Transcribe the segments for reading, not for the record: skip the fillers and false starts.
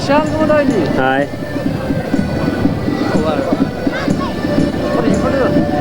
Séan come down here? Aye. What are you doing?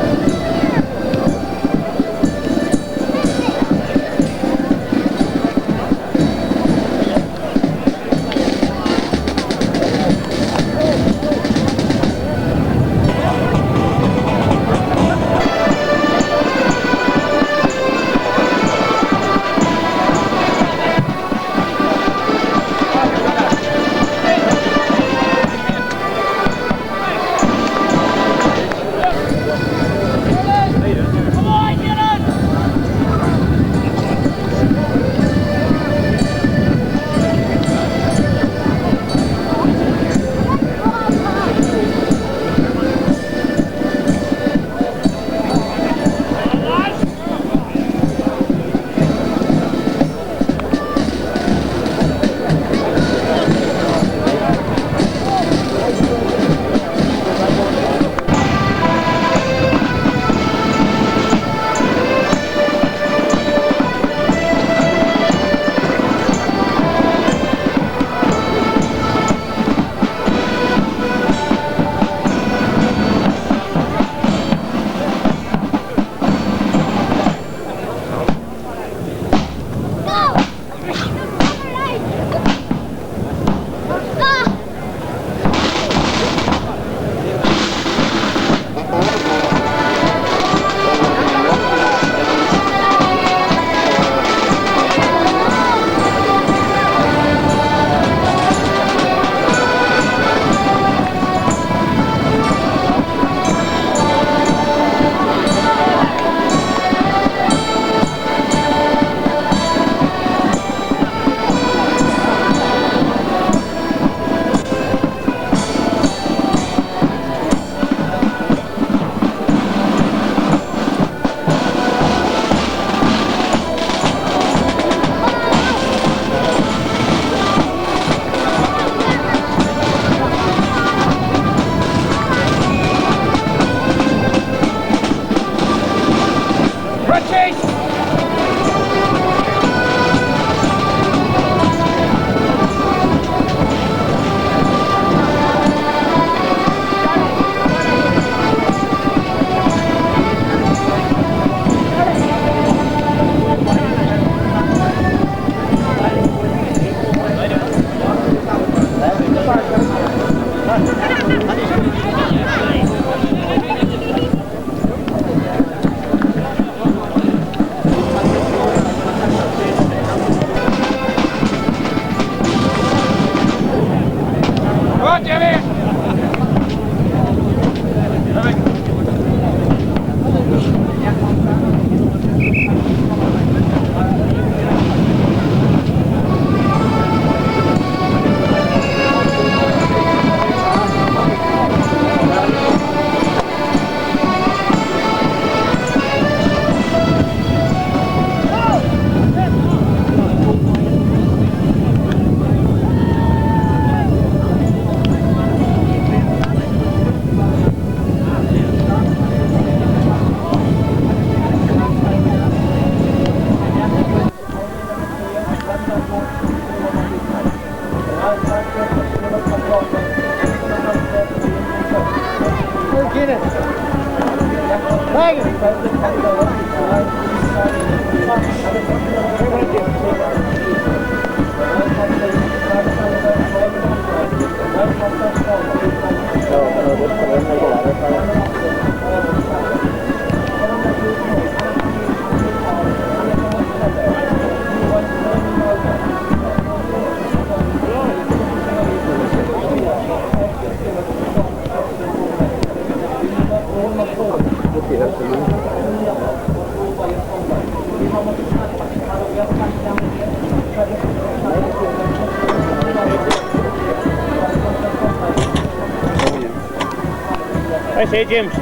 I say, James.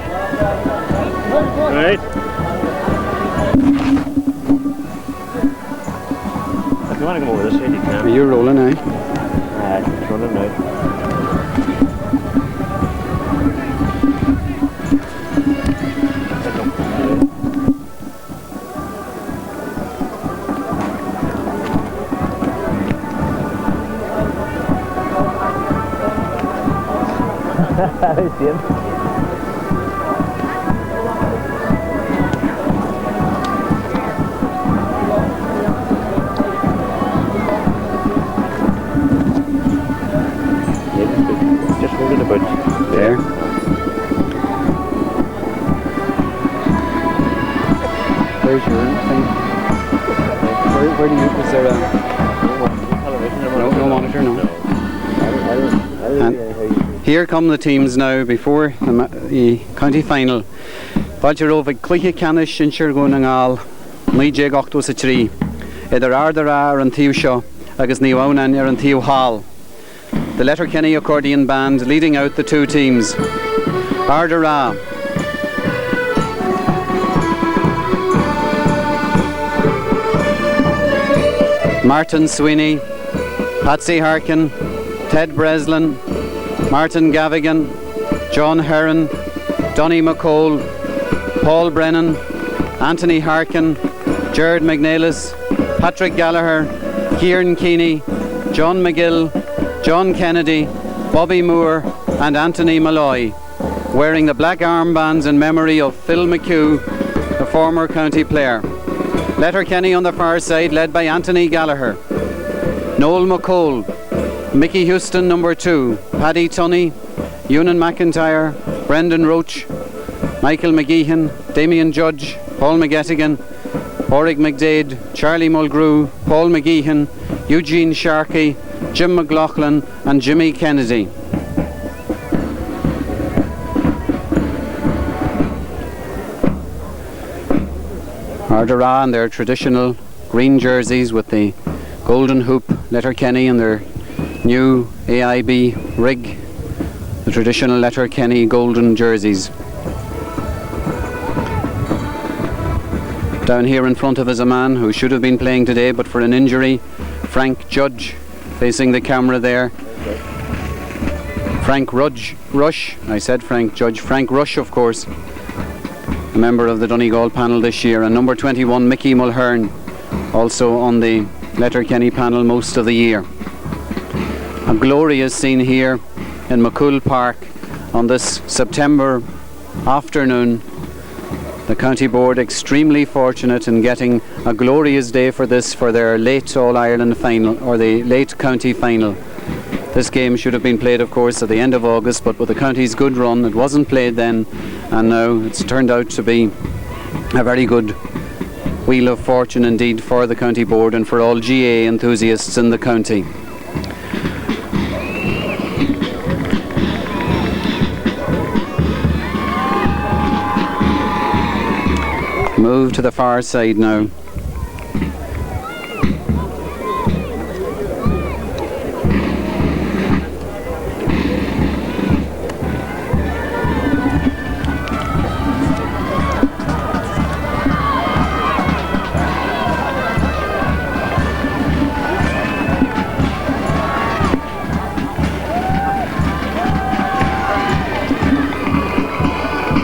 Right. If you want to come over this side, you can. Are you rolling now? It's running now. Just moving about there. Where's your thing? Where do you, is there no monitor, no. And here come the teams now before the county final. Ballybofey Cluiche Canish in Shergunangal, Nijeg Octo Sitri, Either Ardara and Thiusha, agus Eunans and Thiu Hall. The Letterkenny accordion band leading out the two teams. Ardara. Martin Sweeney, Patsy Harkin, Ted Breslin, Martin Gavigan, John Heron, Donny McCole, Paul Brennan, Anthony Harkin, Jared McNeilis, Patrick Gallagher, Kieran Keeney, John McGill, John Kennedy, Bobby Moore and Anthony Malloy, wearing the black armbands in memory of Phil McHugh, the former county player. Letterkenny on the far side, led by Anthony Gallagher. Noel McCole, Mickey Houston number 2, Paddy Tunney, Ewan McIntyre, Brendan Roach, Michael McGeehan, Damien Judge, Paul McGettigan, Oric McDade, Charlie Mulgrew, Paul McGeehan, Eugene Sharkey, Jim McLaughlin and Jimmy Kennedy. Ardara in their traditional green jerseys with the golden hoop, Letterkenny in their new AIB rig, the traditional Letterkenny golden jerseys. Down here in front of us a man who should have been playing today but for an injury, Frank Judge, facing the camera there. Frank Rush, I said Frank Judge, Frank Rush of course, a member of the Donegal panel this year, and number 21 Mickey Mulhern, also on the Letterkenny panel most of the year. A glorious scene here in McCool Park on this September afternoon. The County Board extremely fortunate in getting a glorious day for this, for their late All-Ireland final, or the late county final. This game should have been played of course at the end of August, but with the county's good run it wasn't played then, and now it's turned out to be a very good wheel of fortune indeed for the County Board and for all GAA enthusiasts in the county. Move to the far side now.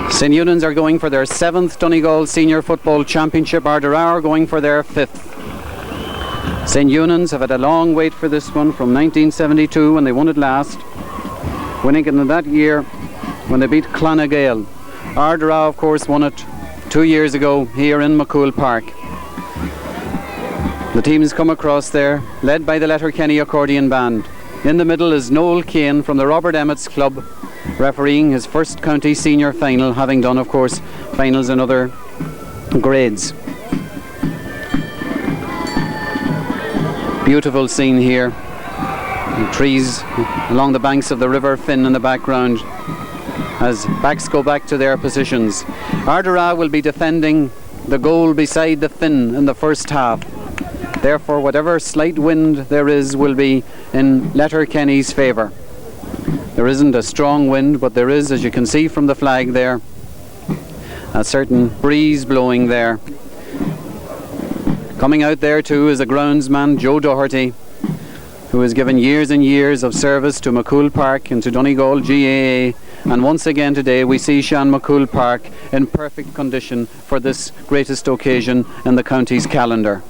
St Eunans are going for their 7th Donegal Senior Football Championship. Ardara are going for their 5th. St Eunans have had a long wait for this one from 1972 when they won it last, winning it in that year when they beat Clonagale. Ardara of course won it 2 years ago here in McCool Park. The teams come across there, led by the Letterkenny accordion band. In the middle is Noel Kane from the Robert Emmett's club, refereeing his first county senior final, having done of course finals in other grades. Beautiful scene here, the trees along the banks of the River Finn in the background as backs go back to their positions. Ardara will be defending the goal beside the Finn in the first half. Therefore whatever slight wind there is will be in Letterkenny's favour. There isn't a strong wind, but there is, as you can see from the flag there, a certain breeze blowing there. Coming out there too is a groundsman, Joe Doherty, who has given years and years of service to McCool Park and to Donegal GAA, and once again today we see Séan McCool Park in perfect condition for this greatest occasion in the county's calendar.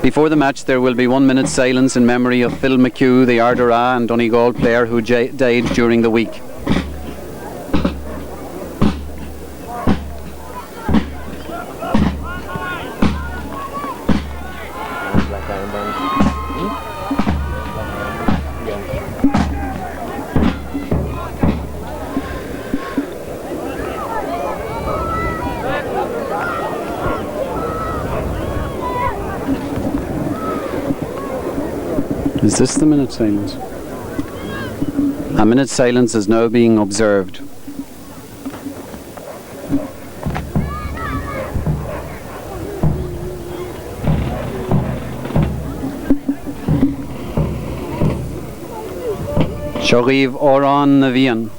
Before the match, there will be 1 minute's silence in memory of Phil McHugh, the Ardara and Donegal player who died during the week. Is this the minute silence? A minute's silence is now being observed. Shoriv Oran Navian.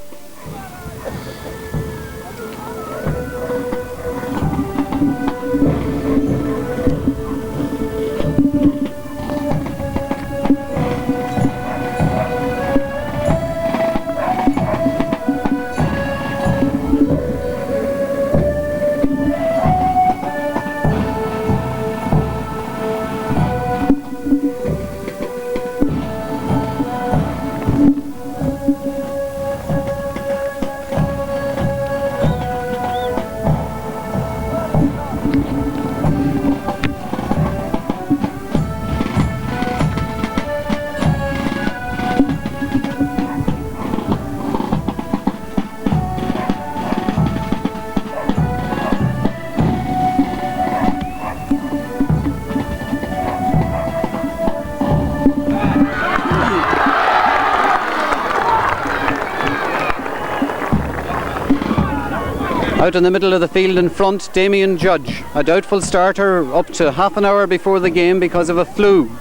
Out in the middle of the field in front, Damien Judge, a doubtful starter up to half an hour before the game because of a flu.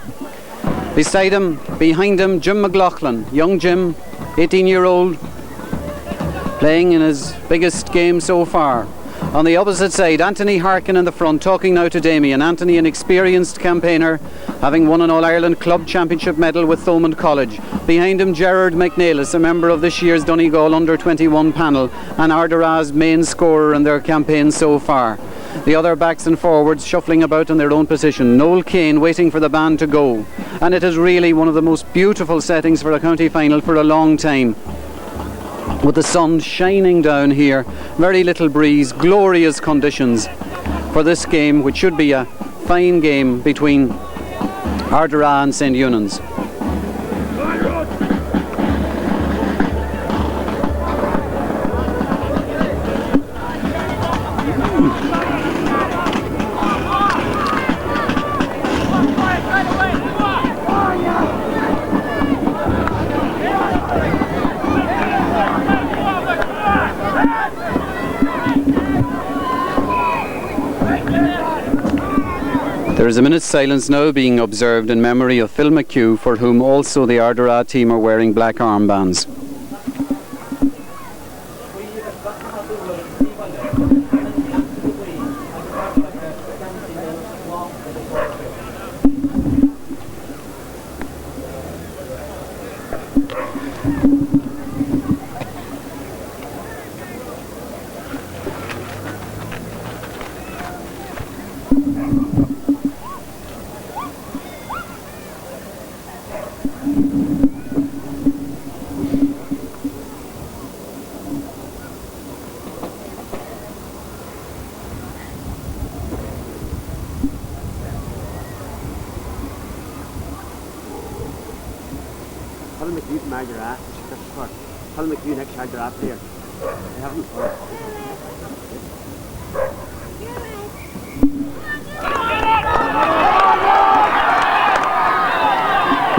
Beside him, behind him, Jim McLaughlin, young Jim, 18-year-old, playing in his biggest game so far. On the opposite side, Anthony Harkin in the front, talking now to Damien. Anthony, an experienced campaigner, having won an All-Ireland Club Championship medal with Thomond College. Behind him, Gerard McNeilis, a member of this year's Donegal Under-21 panel, and Ardara's main scorer in their campaign so far. The other backs and forwards shuffling about in their own position. Noel Kane waiting for the band to go. And it is really one of the most beautiful settings for a county final for a long time, with the sun shining down here, very little breeze, glorious conditions for this game, which should be a fine game between Ardara and St. Eunans. There is a minute's silence now being observed in memory of Phil McHugh, for whom also the Ardara team are wearing black armbands.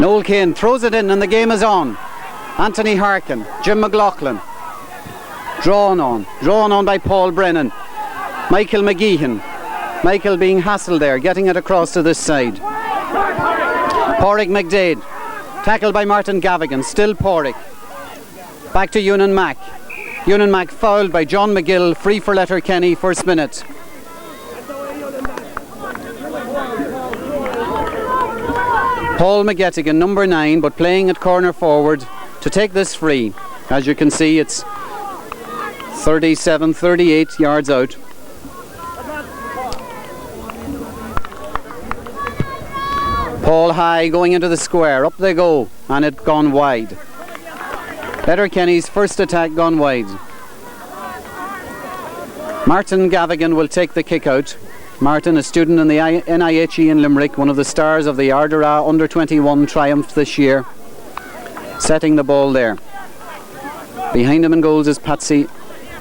Noel Kane throws it in and the game is on. Anthony Harkin, Jim McLaughlin, drawn on by Paul Brennan. Michael McGeehan, Michael being hassled there, getting it across to this side. Porrick McDade, tackled by Martin Gavigan, still Porrick. Back to Eunans Mac. Eunans Mac fouled by John McGill, free for Letterkenny, first minute. Paul McGettigan, number 9, but playing at corner forward to take this free. As you can see, it's 37-38 yards out. Paul high going into the square. Up they go, and it gone wide. Letterkenny's first attack gone wide. Martin Gavigan will take the kick out. Martin, a student in the NIHE in Limerick, one of the stars of the Ardara under-21 triumph this year, setting the ball there. Behind him in goals is Patsy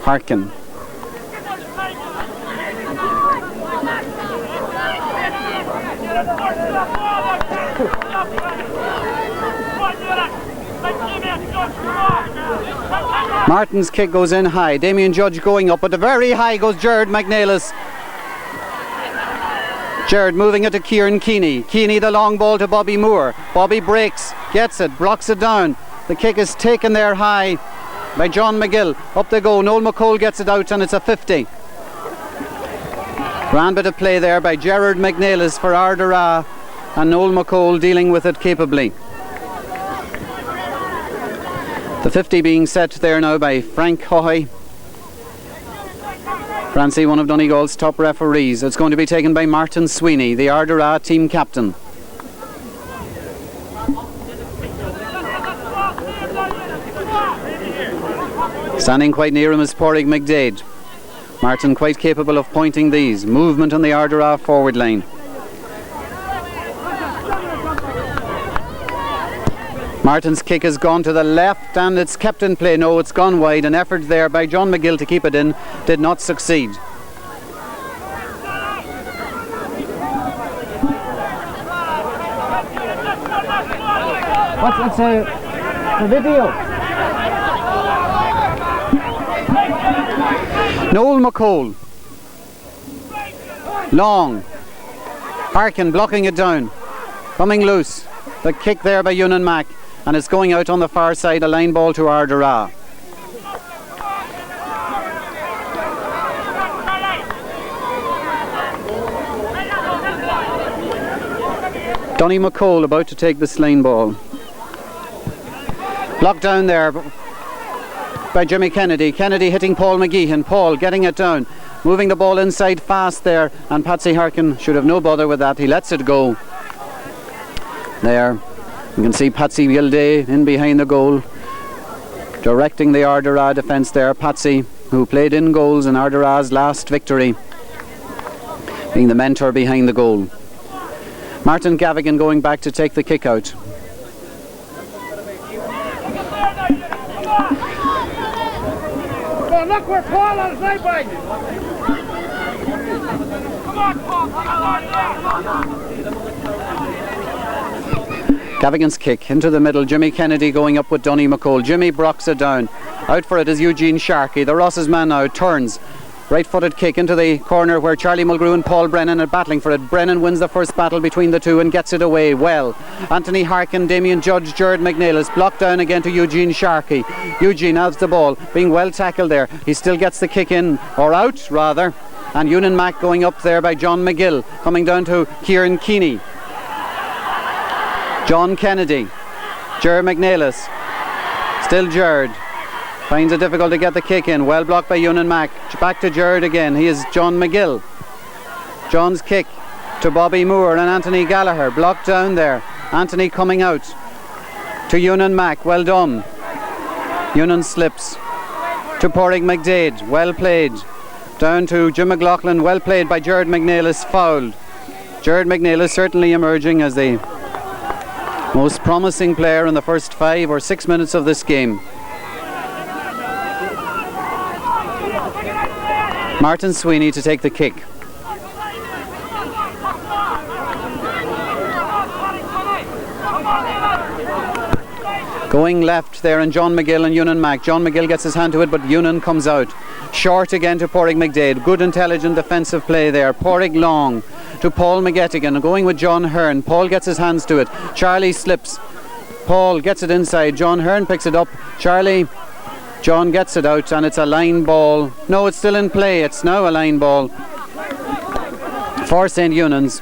Harkin. Martin's kick goes in high. Damien Judge going up, but very high goes Jared McNeilis. Jared moving it to Kieran Keeney. Keeney the long ball to Bobby Moore. Bobby breaks, gets it, blocks it down. The kick is taken there high by John McGill. Up they go. Noel McCole gets it out and it's a 50. Grand bit of play there by Gerard McNeilis for Ardara, and Noel McCole dealing with it capably. The 50 being set there now by Frank Hoy. Francie, one of Donegal's top referees. It's going to be taken by Martin Sweeney, the Ardara team captain. Standing quite near him is Pádraig McDade. Martin quite capable of pointing these. Movement on the Ardara forward line. Martin's kick has gone to the left and it's kept in play. No, it's gone wide. An effort there by John McGill to keep it in did not succeed. What's a video? Noel McCole. Long. Harkin blocking it down. Coming loose. The kick there by Eunans Mac. And it's going out on the far side, a line ball to Ardara. Donny McCole about to take this line ball. Blocked down there by Jimmy Kennedy. Kennedy hitting Paul McGeehan. Paul getting it down. Moving the ball inside fast there. And Patsy Harkin should have no bother with that. He lets it go. There. You can see Patsy Gilday in behind the goal, directing the Ardara defence there. Patsy, who played in goals in Ardara's last victory, being the mentor behind the goal. Martin Gavigan going back to take the kick out. Oh, look where Paul is right by you. Come on, Paul. Come on. Gavigan's kick into the middle. Jimmy Kennedy going up with Donny McCole. Jimmy brocks it down. Out for it is Eugene Sharkey. The Ross's man now turns. Right-footed kick into the corner where Charlie Mulgrew and Paul Brennan are battling for it. Brennan wins the first battle between the two and gets it away well. Anthony Harkin, Damien Judge, Jared McNeilis blocked down again to Eugene Sharkey. Eugene has the ball, being well tackled there. He still gets the kick in, or out rather. And Eunans Mac going up there by John McGill. Coming down to Kieran Keeney. John Kennedy, Jared McNeilis, still Jared, finds it difficult to get the kick in, well blocked by Eunans Mac, back to Jared again, he is John McGill. John's kick to Bobby Moore and Anthony Gallagher, blocked down there, Anthony coming out to Eunans Mac, well done. Eunans slips to Pádraig McDade, well played, down to Jim McLaughlin, well played by Jared McNeilis, fouled. Jared McNeilis certainly emerging as the most promising player in the first 5 or 6 minutes of this game. Martin Sweeney to take the kick. Going left there and John McGill and Eunans Mac. John McGill gets his hand to it, but Eunans comes out. Short again to Pádraig McDade. Good intelligent defensive play there. Pádraig long to Paul McGettigan, going with John Hearn. Paul gets his hands to it. Charlie slips. Paul gets it inside. John Hearn picks it up. John gets it out and it's a line ball. No, it's still in play. It's now a line ball for St. Eunans.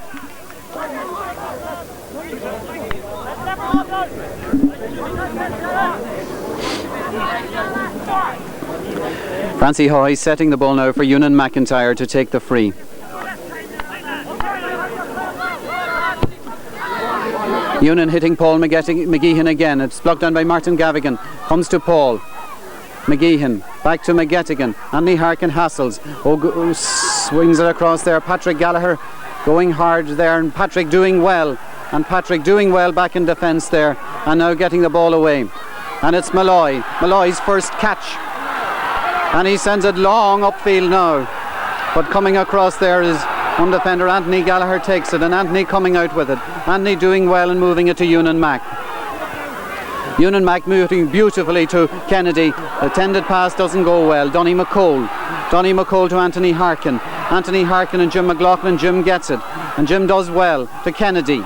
Francie Hoy setting the ball now for Eunans McIntyre to take the free. Eunans hitting Paul McGeehan again. It's blocked down by Martin Gavigan. Comes to Paul McGeehan, back to McGettigan. Anthony Harkin hassles. Swings it across there. Patrick Gallagher going hard there, and Patrick doing well. And Patrick doing well back in defence there, and now getting the ball away. And it's Malloy. Malloy's first catch. And he sends it long upfield now. But coming across there is one defender. Anthony Gallagher takes it, and Anthony coming out with it. Anthony doing well and moving it to Eunans Mack. Eunans Mack moving beautifully to Kennedy. The tended pass doesn't go well. Donny McCole to Anthony Harkin. Anthony Harkin and Jim McLaughlin. Jim gets it, and Jim does well to Kennedy.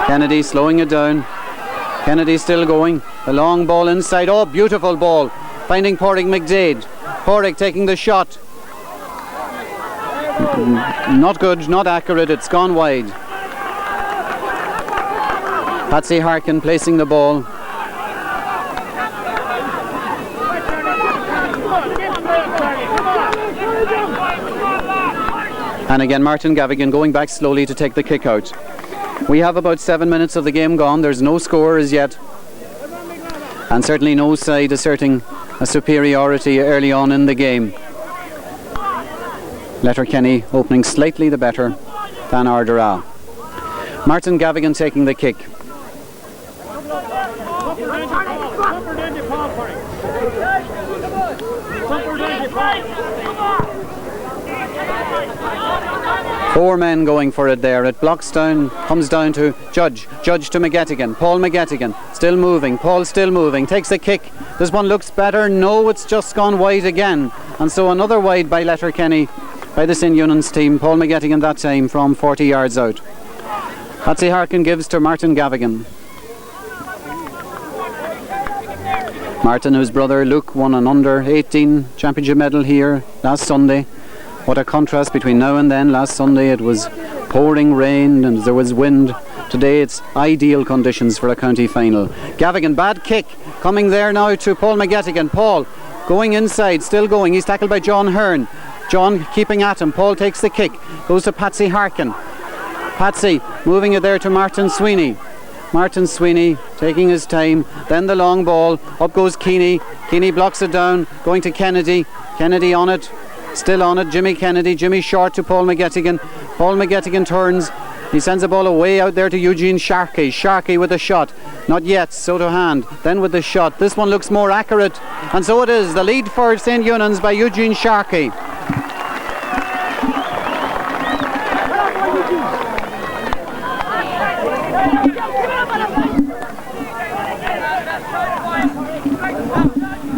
Kennedy slowing it down. Kennedy still going. A long ball inside. Oh, beautiful ball. Finding Pádraig McDade. Pádraig taking the shot. Not good, not accurate. It's gone wide. Patsy Harkin placing the ball. And again Martin Gavigan going back slowly to take the kick out. We have about 7 minutes of the game gone. There's no score as yet, and certainly no side asserting a superiority early on in the game. Letterkenny opening slightly the better than Ardara. Martin Gavigan taking the kick. Four men going for it there. It blocks down, comes down to Judge. Judge to McGettigan. Paul McGettigan still moving. Paul still moving. Takes the kick. This one looks better. No, it's just gone wide again. And so another wide by Letterkenny, by the St. Eunans team. Paul McGettigan that time from 40 yards out. Patsy Harkin gives to Martin Gavigan. Martin, whose brother Luke won an under-18 championship medal here last Sunday. What a contrast between now and then. Last Sunday it was pouring rain and there was wind. Today it's ideal conditions for a county final. Gavigan, bad kick, coming there now to Paul McGettigan. Paul going inside, still going. He's tackled by John Hearn. John keeping at him. Paul takes the kick, goes to Patsy Harkin. Patsy moving it there to Martin Sweeney. Martin Sweeney taking his time. Then the long ball. Up goes Keeney. Keeney blocks it down. Going to Kennedy. Kennedy on it. Still on it. Jimmy Kennedy. Jimmy short to Paul McGettigan. Paul McGettigan turns. He sends the ball away out there to Eugene Sharkey. Sharkey with a shot. Not yet. So to hand. Then with the shot. This one looks more accurate. And so it is. The lead for St. Eunans by Eugene Sharkey.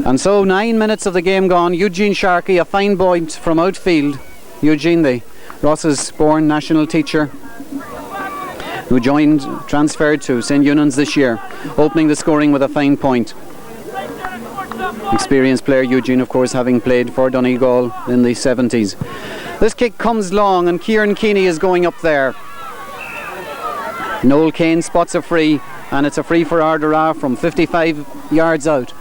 And so 9 minutes of the game gone. Eugene Sharkey, a fine boy from outfield. Eugene, the Ross's-born national teacher, who transferred to St. Eunans this year, opening the scoring with a fine point. Experienced player Eugene, of course, having played for Donegal in the 70s. This kick comes long and Kieran Keeney is going up there. Noel Kane spots a free, and it's a free for Ardara from 55 yards out.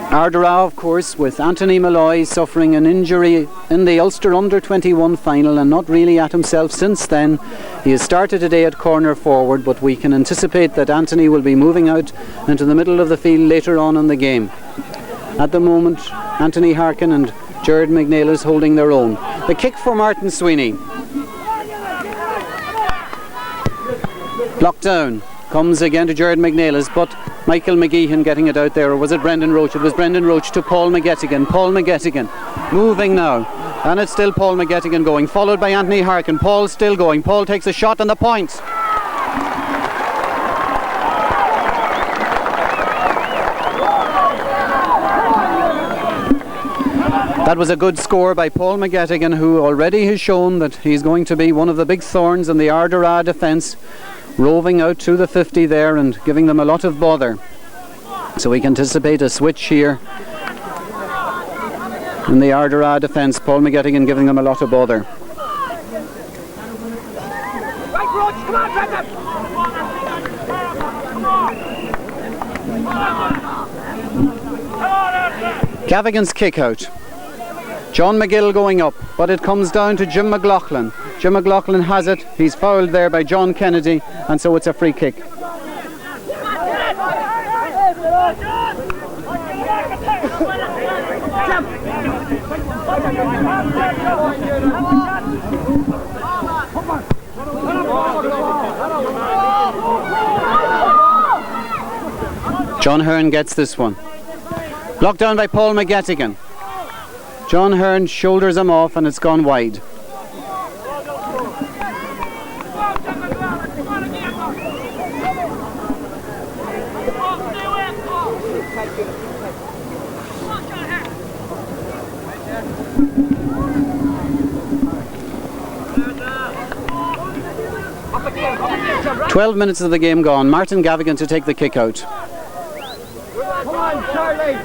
Ardara, of course, with Anthony Malloy suffering an injury in the Ulster Under-21 final and not really at himself since then. He has started today at corner forward, but we can anticipate that Anthony will be moving out into the middle of the field later on in the game. At the moment, Anthony Harkin and Jared McNeil is holding their own. The kick for Martin Sweeney. Blocked down. Comes again to Jared McNeilis, but Michael McGeehan getting it out there, or was it Brendan Roach? It was Brendan Roach to Paul McGettigan. Paul McGettigan moving now, and it's still Paul McGettigan going, followed by Anthony Harkin. Paul still going. Paul takes a shot on the point. That was a good score by Paul McGettigan, who already has shown that he's going to be one of the big thorns in the Ardara defence, roving out to the 50 there and giving them a lot of bother. So we can anticipate a switch here in the Ardara defence. Paul McGettigan giving them a lot of bother. Right, Roach, come on, Gavigan's kick out. John McGill going up, but it comes down to Jim McLaughlin. Jim McLaughlin has it. He's fouled there by John Kennedy, and so it's a free kick. John Hearn gets this one. Blocked down by Paul McGettigan. John Hearn shoulders him off and it's gone wide. Right. 12 minutes of the game gone. Martin Gavigan to take the kick out. Come on, Charlie.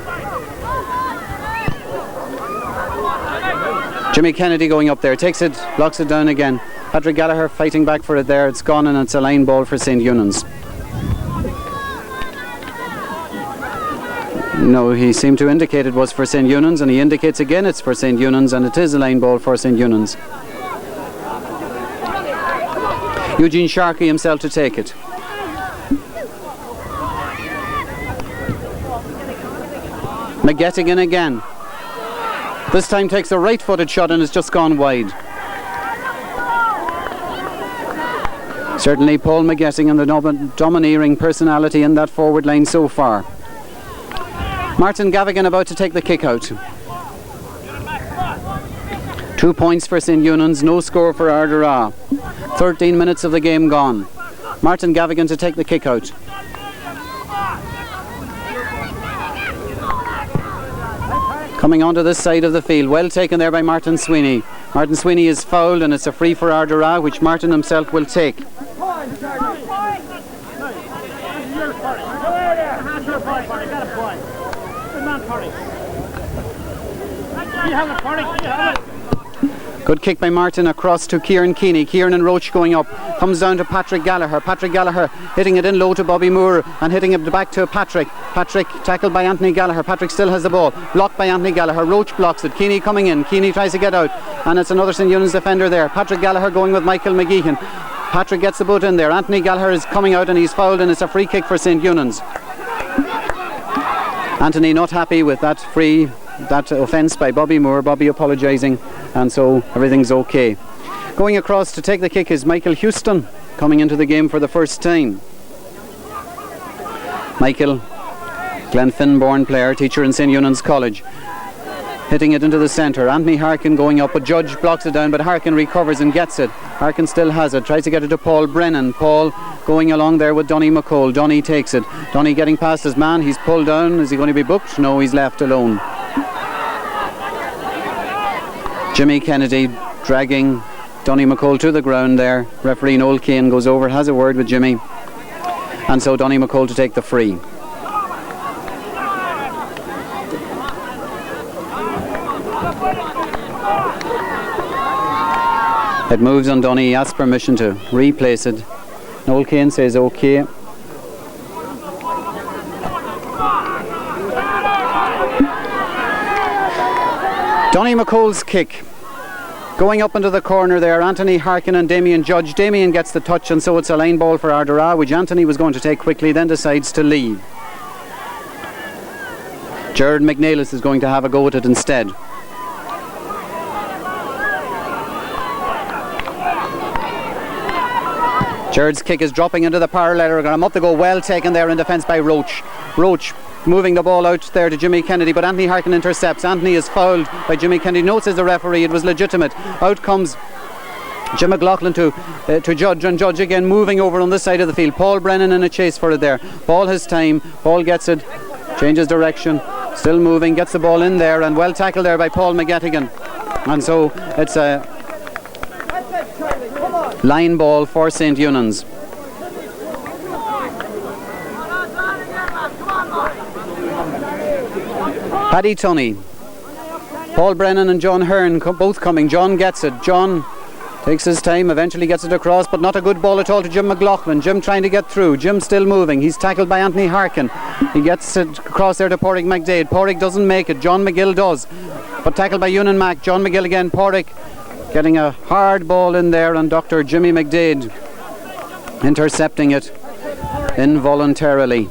Jimmy Kennedy going up there, takes it, blocks it down again. Patrick Gallagher fighting back for it there. It's gone and it's a line ball for St. Eunans. No, he seemed to indicate it was for St. Eunans, and he indicates again it's for St. Eunans, and it is a line ball for St. Eunans. Eugene Sharkey himself to take it. McGettigan again. This time takes a right-footed shot and it's just gone wide. Certainly Paul McGettigan, the domineering personality in that forward line so far. Martin Gavigan about to take the kick out. 2 points for St. Eunans, no score for Ardara. 13 minutes of the game gone. Martin Gavigan to take the kick out. Coming onto this side of the field, well taken there by Martin Sweeney. Martin Sweeney is fouled and it's a free for Ardara, which Martin himself will take. Good kick by Martin across to Kieran Keeney. Kieran and Roach going up. Comes down to Patrick Gallagher. Patrick Gallagher hitting it in low to Bobby Moore and hitting it back to Patrick. Patrick tackled by Anthony Gallagher. Patrick still has the ball. Blocked by Anthony Gallagher. Roach blocks it. Keeney coming in. Keeney tries to get out. And it's another St. Eunans defender there. Patrick Gallagher going with Michael McGeehan. Patrick gets the boot in there. Anthony Gallagher is coming out and he's fouled and it's a free kick for St. Eunans. Anthony not happy with that offence by Bobby Moore. Bobby apologising, and so everything's okay. Going across to take the kick is Michael Houston, coming into the game for the first time. Michael, Glenfin born player, teacher in St. Eunans College. Hitting it into the centre. Anthony Harkin going up, but Judge blocks it down, but Harkin recovers and gets it. Harkin still has it, tries to get it to Paul Brennan. Paul going along there with Donny McCole. Donny takes it. Donny getting past his man. He's pulled down. Is he going to be booked? No, he's left alone. Jimmy Kennedy dragging Donny McCole to the ground there. Referee Noel Kane goes over, has a word with Jimmy, and so Donny McCole to take the free. It moves on Donny. He asks permission to replace it. Noel Kane says okay. Donny McCole's kick going up into the corner there. Anthony Harkin and Damien Judge. Damien gets the touch, and so it's a line ball for Ardara, which Anthony was going to take quickly, then decides to leave. Gerard McNeilis is going to have a go at it instead. Gerard's kick is dropping into the parallelogram. Up to go, well taken there in defence by Roach. Roach moving the ball out there to Jimmy Kennedy, but Anthony Harkin intercepts. Anthony is fouled by Jimmy Kennedy. Notes as the referee it was legitimate. Out comes Jim McLaughlin to Judge, and Judge again moving over on this side of the field. Paul Brennan in a chase for it there. Paul has time. Paul gets it, changes direction, still moving, gets the ball in there, and well tackled there by Paul McGettigan. And so it's a line ball for St. Eunans. Paddy Tunney, Paul Brennan and John Hearn both coming. John gets it. John takes his time, eventually gets it across, but not a good ball at all to Jim McLaughlin. Jim trying to get through. Jim still moving. He's tackled by Anthony Harkin. He gets it across there to Pádraig McDade. Pádraig doesn't make it. John McGill does, but tackled by Ewan Mack. John McGill again. Pádraig getting a hard ball in there, and Dr. Jimmy McDade intercepting it involuntarily.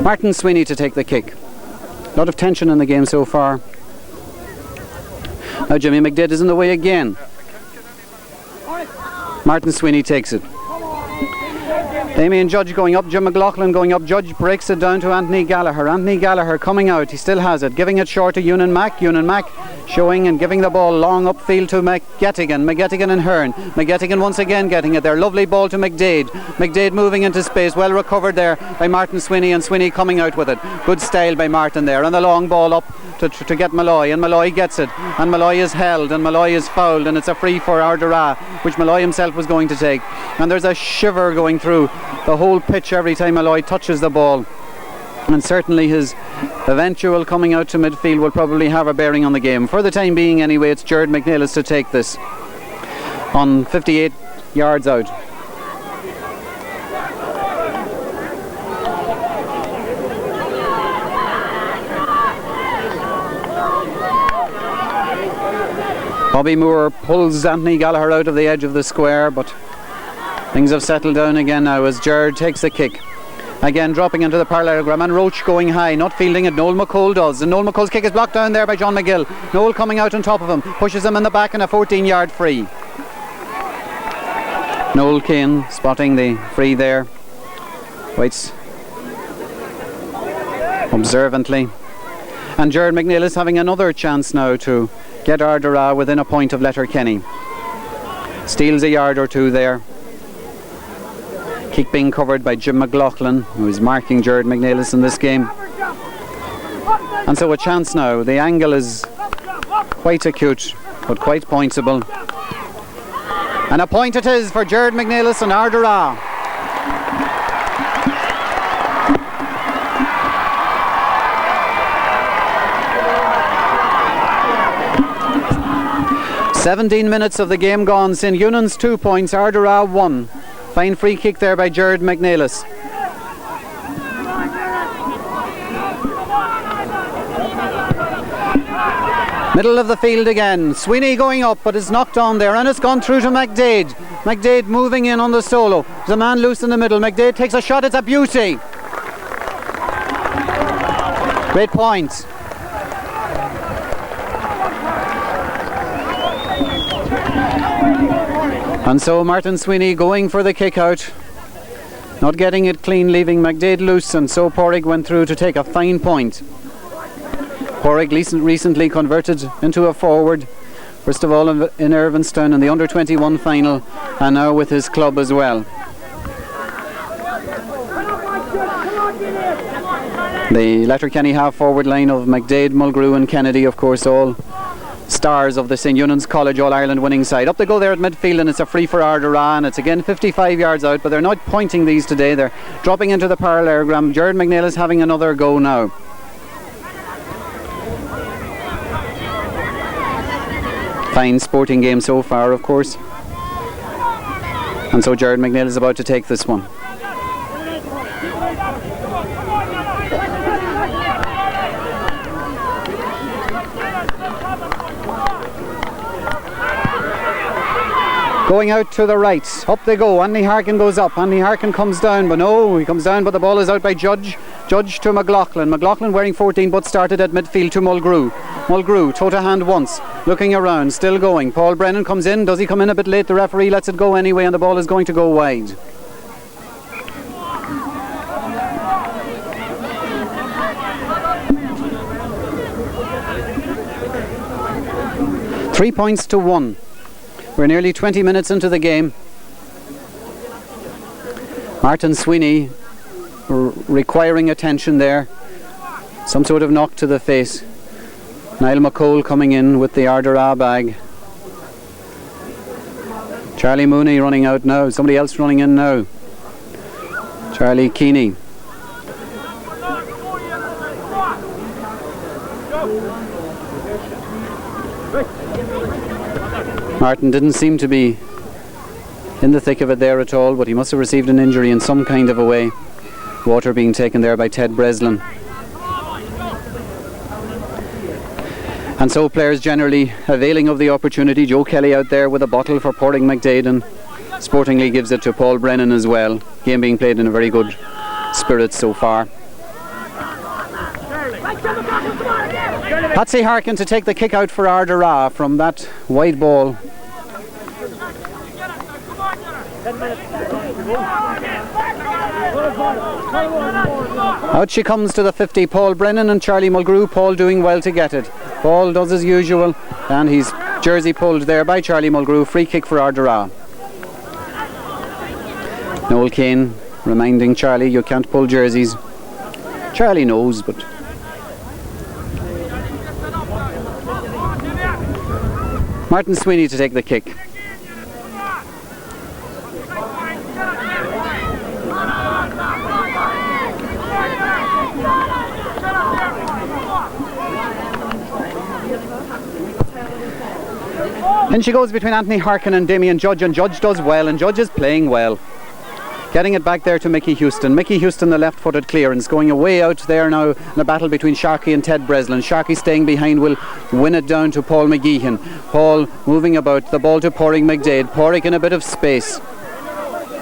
Martin Sweeney to take the kick. A lot of tension in the game so far. Now Jimmy McDade is in the way again. Martin Sweeney takes it. Damien Judge going up, Jim McLaughlin going up. Judge breaks it down to Anthony Gallagher. Anthony Gallagher coming out, he still has it, giving it short to Eunan Mack. Eunan Mack showing and giving the ball long upfield to McGettigan. McGettigan and Hearn. McGettigan once again getting it there. Lovely ball to McDade. McDade moving into space, well recovered there by Martin Sweeney, and Sweeney coming out with it. Good style by Martin there, and the long ball up to get Malloy, and Malloy gets it, and Malloy is held, and Malloy is fouled, and it's a free for Ardara, which Malloy himself was going to take. And there's a shiver going through the whole pitch every time Malloy touches the ball, and certainly his eventual coming out to midfield will probably have a bearing on the game. For the time being anyway, it's Jared McNeilis to take this on 58 yards out. Bobby Moore pulls Anthony Gallagher out of the edge of the square, but things have settled down again now as Jared takes the kick. Again dropping into the parallelogram, and Roach going high, not fielding it. Noel McCole does, and Noel McCole's kick is blocked down there by John McGill. Noel coming out on top of him, pushes him in the back, and a 14-yard free. Noel Kane spotting the free there, waits observantly, and Jared McNeilis having another chance now to get Ardara within a point of Letterkenny. Steals a yard or two there. Kick being covered by Jim McLaughlin, who is marking Jared McNeilis in this game. And so a chance now. The angle is quite acute, but quite pointable. And a point it is for Jared McNeilis and Ardara. "17 minutes of the game gone. St. Eunans 2 points, Ardara 1. Fine free kick there by Jared McNeilis. Middle of the field again. Sweeney going up, but it's knocked on there, and it's gone through to McDade. McDade moving in on the solo. There's a man loose in the middle. McDade takes a shot. It's a beauty. Great point. And so Martin Sweeney going for the kick out, not getting it clean, leaving McDade loose, and so Porrig went through to take a fine point. Porrig recently converted into a forward, first of all in Irvinstown in the under-21 final, and now with his club as well. The Letterkenny half-forward line of McDade, Mulgrew and Kennedy, of course, all stars of the St. Eunans College All-Ireland winning side. Up they go there at midfield, and it's a free for Ardara, and it's again 55 yards out, but they're not pointing these today. They're dropping into the parallelogram. Jared McNeilis having another go now. Fine sporting game so far, of course. And so Jared McNeilis is about to take this one. Going out to the right, up they go. Anthony Harkin goes up, Anthony Harkin comes down, but no, he comes down, but the ball is out by Judge. Judge to McLaughlin. McLaughlin wearing 14, but started at midfield to Mulgrew. Mulgrew, toe to hand once, looking around, still going. Paul Brennan comes in. Does he come in a bit late? The referee lets it go anyway, and the ball is going to go wide. Three points to 1. We're nearly 20 minutes into the game. Martin Sweeney requiring attention there. Some sort of knock to the face. Niall McCole coming in with the Ardara bag. Charlie Mooney running out now. Somebody else running in now. Charlie Keeney. Martin didn't seem to be in the thick of it there at all, but he must have received an injury in some kind of a way. Water being taken there by Ted Breslin. And so players generally availing of the opportunity. Joe Kelly out there with a bottle for Porting McDade, and sportingly gives it to Paul Brennan as well. Game being played in a very good spirit so far. Patsy Harkin to take the kick out for Ardara from that wide ball. Out she comes to the 50, Paul Brennan and Charlie Mulgrew. Paul doing well to get it. Paul does as usual, and he's jersey pulled there by Charlie Mulgrew. Free kick for Ardara. Noel Kane reminding Charlie, you can't pull jerseys. Charlie knows, but Martin Sweeney to take the kick. In she goes between Anthony Harkin and Damien Judge, and Judge does well, and Judge is playing well. Getting it back there to Mickey Houston. Mickey Houston, the left-footed clearance, going away out there now in a battle between Sharkey and Ted Breslin. Sharkey staying behind will win it down to Paul McGeehan. Paul moving about, the ball to Porrick McDade. Porrick in a bit of space.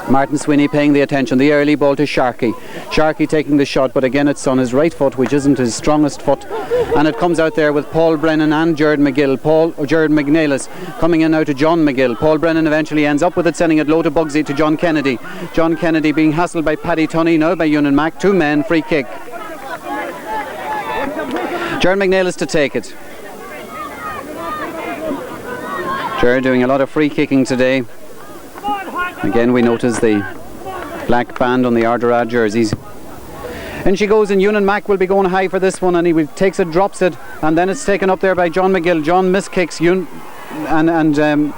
Martin Sweeney paying the attention. The early ball to Sharkey. Sharkey taking the shot, but again it's on his right foot, which isn't his strongest foot. And it comes out there with Paul Brennan and Jared McGill. Jared McNeilis coming in now to John McGill. Paul Brennan eventually ends up with it, sending it low to Bugsy to John Kennedy. John Kennedy being hassled by Paddy Tunney, now by Eunans Mac. 2 men, free kick. Jared McNeilis to take it. Jared doing a lot of free kicking today. Again we notice the black band on the Ardara jerseys. In she goes, and Eunans Mac will be going high for this one, and he takes it, drops it, and then it's taken up there by John McGill. John miskicks and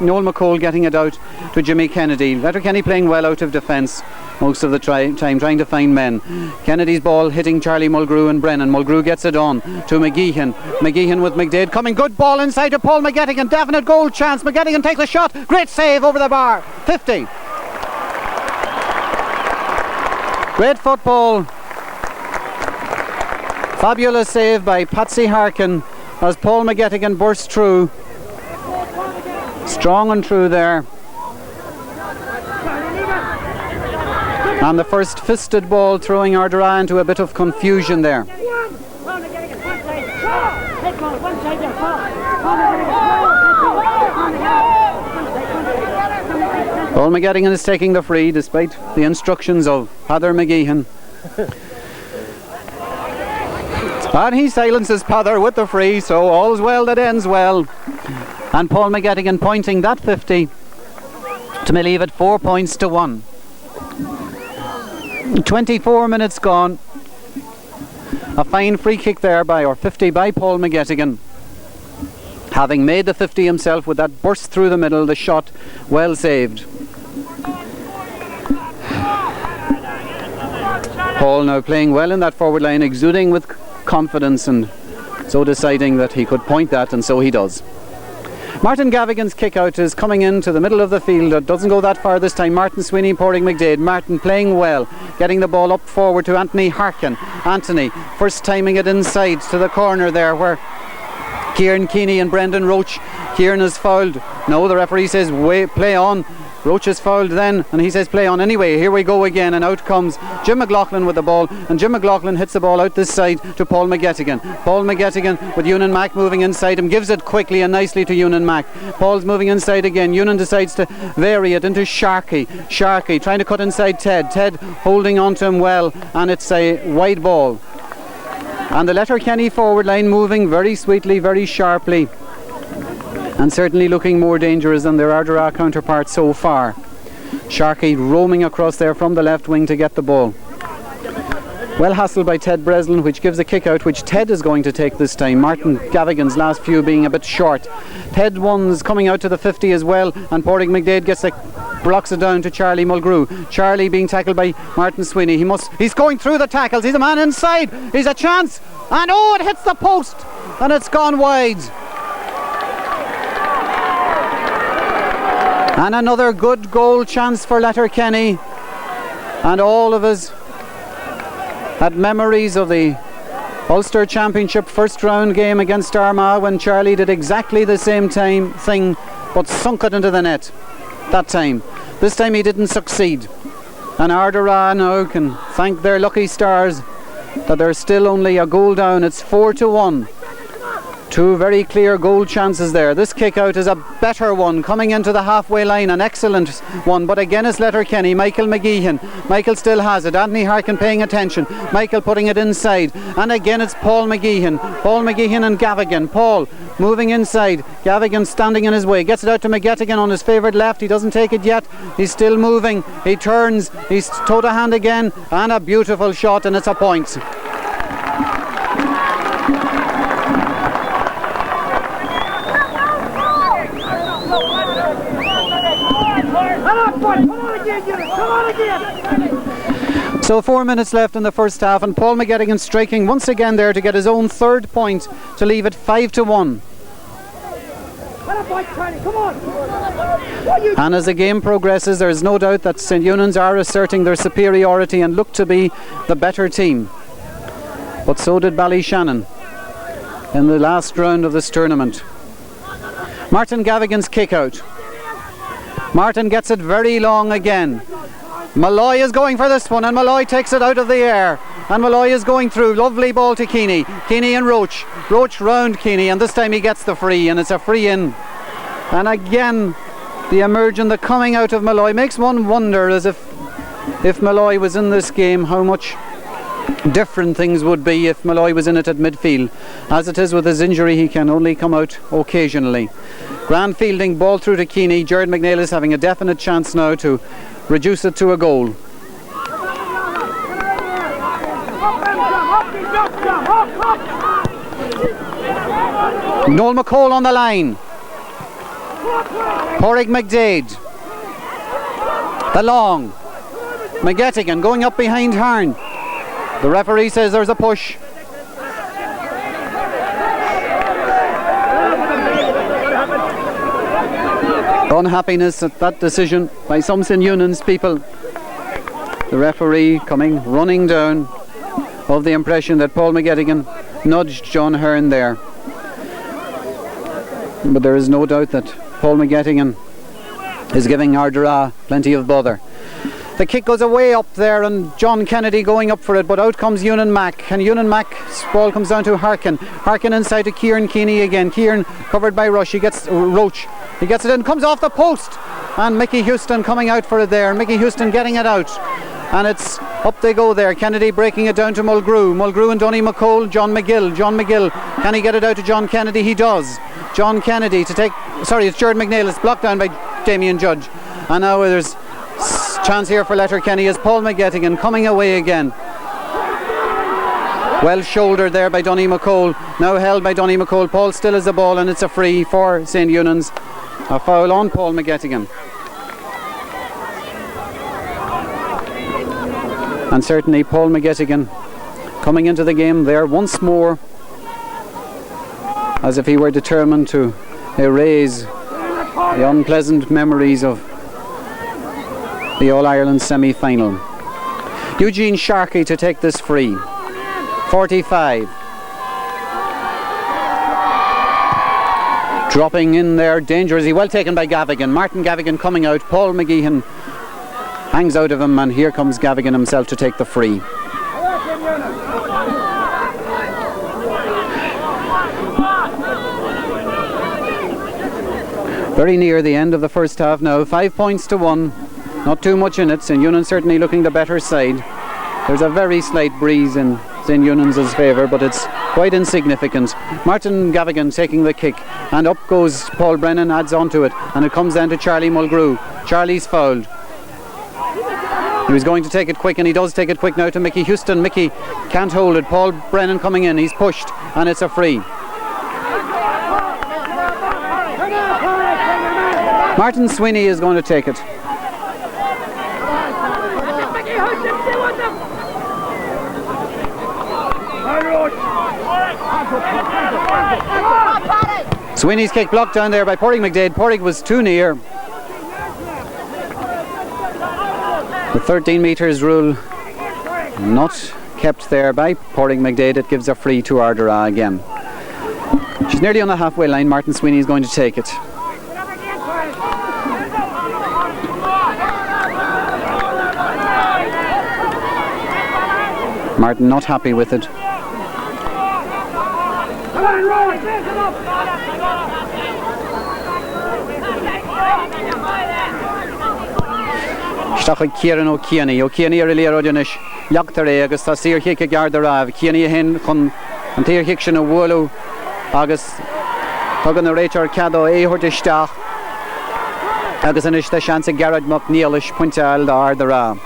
Noel McCole getting it out to Jimmy Kennedy. Letterkenny playing well out of defence most of the time, trying to find men. Kennedy's ball hitting Charlie Mulgrew and Brennan. Mulgrew gets it on to McGeehan. McGeehan with McDade coming. Good ball inside to Paul McGettigan. Definite goal chance. McGettigan takes a shot. Great save over the bar. 50. Great football. Fabulous save by Patsy Harkin as Paul McGettigan burst through. Strong and true there. And the first fisted ball throwing Ardara into a bit of confusion there. Paul McGettigan is taking the free despite the instructions of Father McGeehan. And he silences Pather with the free, so all's well that ends well. And Paul McGettigan pointing that 50 to leave it 4 points to 1. 24 minutes gone. A fine free kick there or 50 by Paul McGettigan. Having made the 50 himself with that burst through the middle, the shot well saved. Paul now playing well in that forward line, exuding with confidence, and so deciding that he could point that, and so he does. Martin Gavigan's kick out is coming into the middle of the field. It doesn't go that far this time. Martin Sweeney, Porrick McDade. Martin playing well, getting the ball up forward to Anthony Harkin. Anthony first timing it inside to the corner there where Kieran Keeney and Brendan Roach. Kieran is fouled. No, the referee says play on. Roach is fouled then, and he says play on anyway. Here we go again, and out comes Jim McLaughlin with the ball, and Jim McLaughlin hits the ball out this side to Paul McGettigan. Paul McGettigan with Eunans Mac moving inside him, gives it quickly and nicely to Eunans Mac. Paul's moving inside again. Eunans decides to vary it into Sharkey. Sharkey trying to cut inside Ted. Ted holding on to him well, and it's a wide ball. And the Letterkenny forward line moving very sweetly, very sharply, and certainly looking more dangerous than their Ardara counterparts so far. Sharkey roaming across there from the left wing to get the ball. Well hassled by Ted Breslin, which gives a kick out, which Ted is going to take this time. Martin Gavigan's last few being a bit short. Ted one's coming out to the 50 as well, and Porrick McDade blocks it down to Charlie Mulgrew. Charlie being tackled by Martin Sweeney. He's going through the tackles. He's a man inside. He's a chance, and oh, it hits the post, and it's gone wide. And another good goal chance for Letterkenny, and all of us had memories of the Ulster Championship first round game against Armagh when Charlie did exactly the same thing but sunk it into the net that time. This time he didn't succeed, and Ardara now can thank their lucky stars that they're still only a goal down. It's 4-1. Two very clear goal chances there. This kick out is a better one coming into the halfway line, an excellent one, but again it's Letterkenny. Michael McGeehan. Michael still has it. Anthony Harkin paying attention. Michael putting it inside, and again it's Paul McGeehan. Paul McGeehan and Gavigan. Paul moving inside. Gavigan standing in his way. Gets it out to McGettigan on his favourite left. He doesn't take it yet. He's still moving. He turns. He's toe to hand again, and a beautiful shot, and it's a point. So 4 minutes left in the first half, and Paul McGettigan striking once again there to get his own third point to leave it 5-1. And as the game progresses, there is no doubt that St Eunans are asserting their superiority and look to be the better team. But so did Ballyshannon in the last round of this tournament. Martin Gavigan's kick out. Martin gets it very long again. Malloy is going for this one, and Malloy takes it out of the air, and Malloy is going through. Lovely ball to Keeney. Keeney and Roach. Roach round Keeney, and this time he gets the free, and it's a free in. And again the emergence, the coming out of Malloy makes one wonder, as if Malloy was in this game, how much different things would be if Malloy was in it at midfield. As it is with his injury, he can only come out occasionally. Grand fielding, ball through to Keeney. Jared McNeil is having a definite chance now to reduce it to a goal. Noel McCall on the line. Porrig McDade. The long. McGettigan going up behind Hearn. The referee says there's a push. Unhappiness at that decision by some St Eunans people. The referee coming running down of the impression that Paul McGettigan nudged John Hearn there. But there is no doubt that Paul McGettigan is giving Ardara plenty of bother. The kick goes away up there, and John Kennedy going up for it, but out comes Ewan Mack, and Ewan Mack's ball comes down to Harkin. Harkin inside to Kieran Keeney again. Kieran covered by Rush. He gets Roach. He gets it in, comes off the post, and Mickey Houston coming out for it there. Mickey Houston getting it out, and it's up they go there. Kennedy breaking it down to Mulgrew. Mulgrew and Donny McCole. John McGill. Can he get it out to John Kennedy? He does. John Kennedy to take. Sorry, it's Jared McNeil. It's blocked down by Damien Judge, and now there's chance here for Letterkenny as Paul McGettigan coming away again. Well shouldered there by Donny McCole. Now held by Donny McCole. Paul still has the ball, and it's a free for St Eunans. A foul on Paul McGettigan. And certainly Paul McGettigan coming into the game there once more as if he were determined to erase the unpleasant memories of the All-Ireland semi-final. Eugene Sharkey to take this free. 45. Dropping in there dangerously, well taken by Gavigan. Martin Gavigan coming out. Paul McGeehan hangs out of him, and here comes Gavigan himself to take the free. Very near the end of the first half now. 5 points to 1. Not too much in it. St Eunans certainly looking the better side. There's a very slight breeze in St Eunans' favour, but it's quite insignificant. Martin Gavigan taking the kick, and up goes Paul Brennan, adds on to it, and it comes down to Charlie Mulgrew. Charlie's fouled. He was going to take it quick, and he does take it quick now to Mickey Houston. Mickey can't hold it. Paul Brennan coming in. He's pushed, and it's a free. Martin Sweeney is going to take it. Sweeney's kick blocked down there by Porrig McDade. Porrig was too near. The 13 metres rule not kept there by Porrig McDade. It gives a free to Ardara again. She's nearly on the halfway line. Martin Sweeney is going to take it. Martin not happy with it. Stach Kieran O'Keeney. O'Keeney are really rodinish. Ardara agus tá sir hic Ardara. Keeney hen chun an tír hic sin a wulu agus tugan a réitar cadó éhortistach agus an iste chance Garrett McNeilish puntal da Ardara.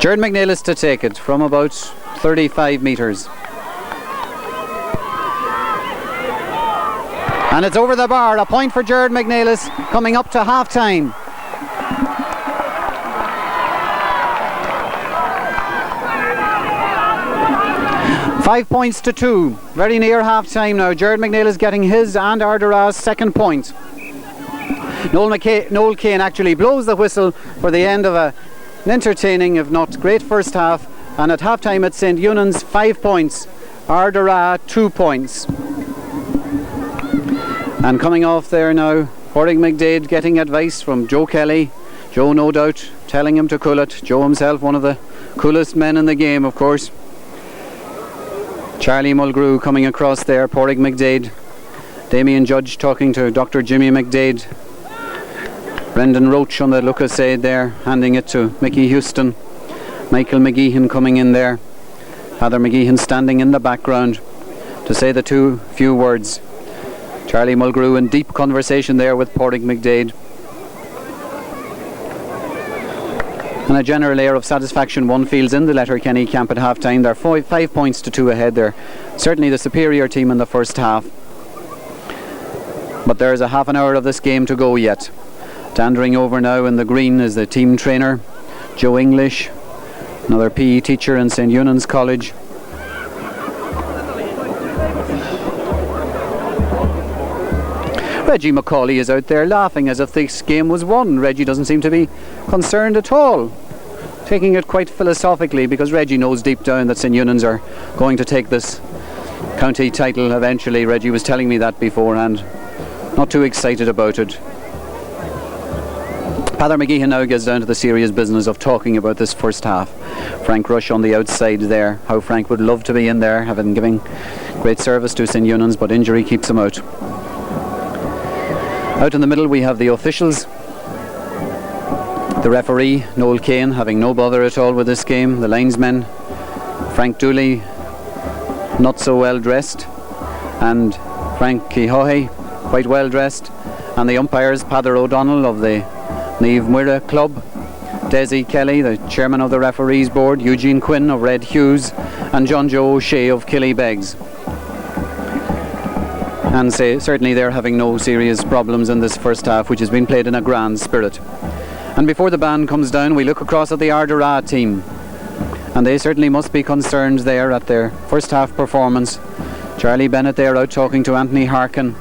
Jared McNeilis to take it from about 35 metres. And it's over the bar. A point for Jared McNeilis coming up to half time. Five points to 2. Very near half time now. Jared McNeilis getting his and Ardara's second point. Noel Kane actually blows the whistle for the end of an entertaining, if not great, first half. And at half time at St. Eunans, 5 points. Ardara 2 points. And coming off there now, Porrig McDade getting advice from Joe Kelly. Joe, no doubt, telling him to cool it. Joe himself, one of the coolest men in the game, of course. Charlie Mulgrew coming across there, Porrig McDade. Damien Judge talking to Dr. Jimmy McDade. Brendan Roach on the Lucas side there, handing it to Mickey Houston. Michael McGeehan coming in there. Father McGeehan standing in the background to say the few words. Charlie Mulgrew in deep conversation there with Porrig McDade. And a general air of satisfaction one feels in the Letterkenny camp at half time. They're 5 points to 2 ahead. They're certainly the superior team in the first half. But there's a half an hour of this game to go yet. Dandering over now in the green is the team trainer, Joe English, another PE teacher in St. Eunans College. Reggie McCauley is out there laughing as if this game was won. Reggie doesn't seem to be concerned at all, taking it quite philosophically, because Reggie knows deep down that St. Eunans are going to take this county title eventually. Reggie was telling me that beforehand. Not too excited about it. Father McGeehan now gets down to the serious business of talking about this first half. Frank Rush on the outside there. How Frank would love to be in there, having given great service to St. Eunans, but injury keeps him out. Out in the middle we have the officials. The referee, Noel Kane, having no bother at all with this game. The linesmen, Frank Dooley, not so well dressed, and Frankie Hohe, quite well dressed. And the umpires, Padder O'Donnell of the Niamh Muire Club, Desi Kelly, the chairman of the referees board, Eugene Quinn of Red Hughes, and John Joe O'Shea of Killybegs. And certainly they're having no serious problems in this first half, which has been played in a grand spirit. And before the band comes down, we look across at the Ardara team, and they certainly must be concerned there at their first half performance. Charlie Bennett there out talking to Anthony Harkin,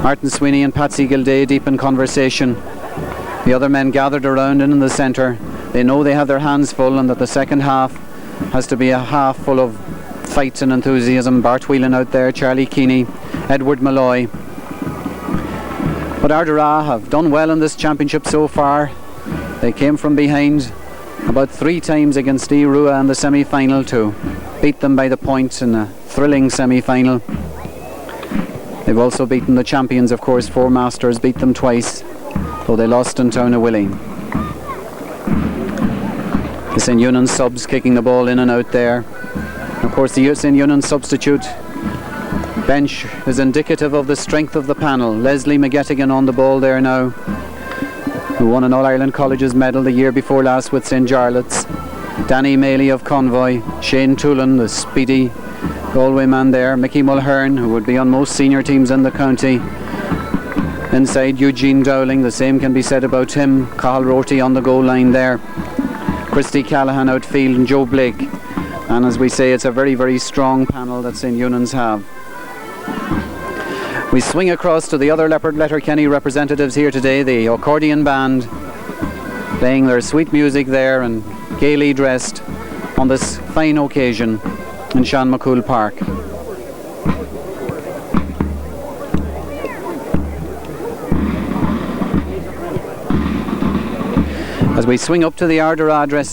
Martin Sweeney and Patsy Gilday deep in conversation. The other men gathered around in the centre. They know they have their hands full, and that the second half has to be a half full of fight and enthusiasm. Bart Whelan out there, Charlie Keeney, Edward Malloy. But Ardara have done well in this championship so far. They came from behind about 3 times against Irua in the semi-final to beat them by the point in a thrilling semi-final. They've also beaten the champions, of course. 4 Masters beat them twice, though they lost in Townawilly. The St. Eunans subs kicking the ball in and out there. Of course, the St. Eunans substitute bench is indicative of the strength of the panel. Leslie McGettigan on the ball there now, who won an All-Ireland Colleges medal the year before last with St. Jarlath's. Danny Maley of Convoy, Shane Toolan, the speedy Galway man there, Mickey Mulhern, who would be on most senior teams in the county. Inside, Eugene Dowling, the same can be said about him. Cathal Rorty on the goal line there. Christy Callahan outfield and Joe Blake. And as we say, it's a very, very strong panel that St. Eunans have. We swing across to the other Letterkenny representatives here today, the accordion band, playing their sweet music there and gaily dressed on this fine occasion in Sean McCool Park. As we swing up to the Ardara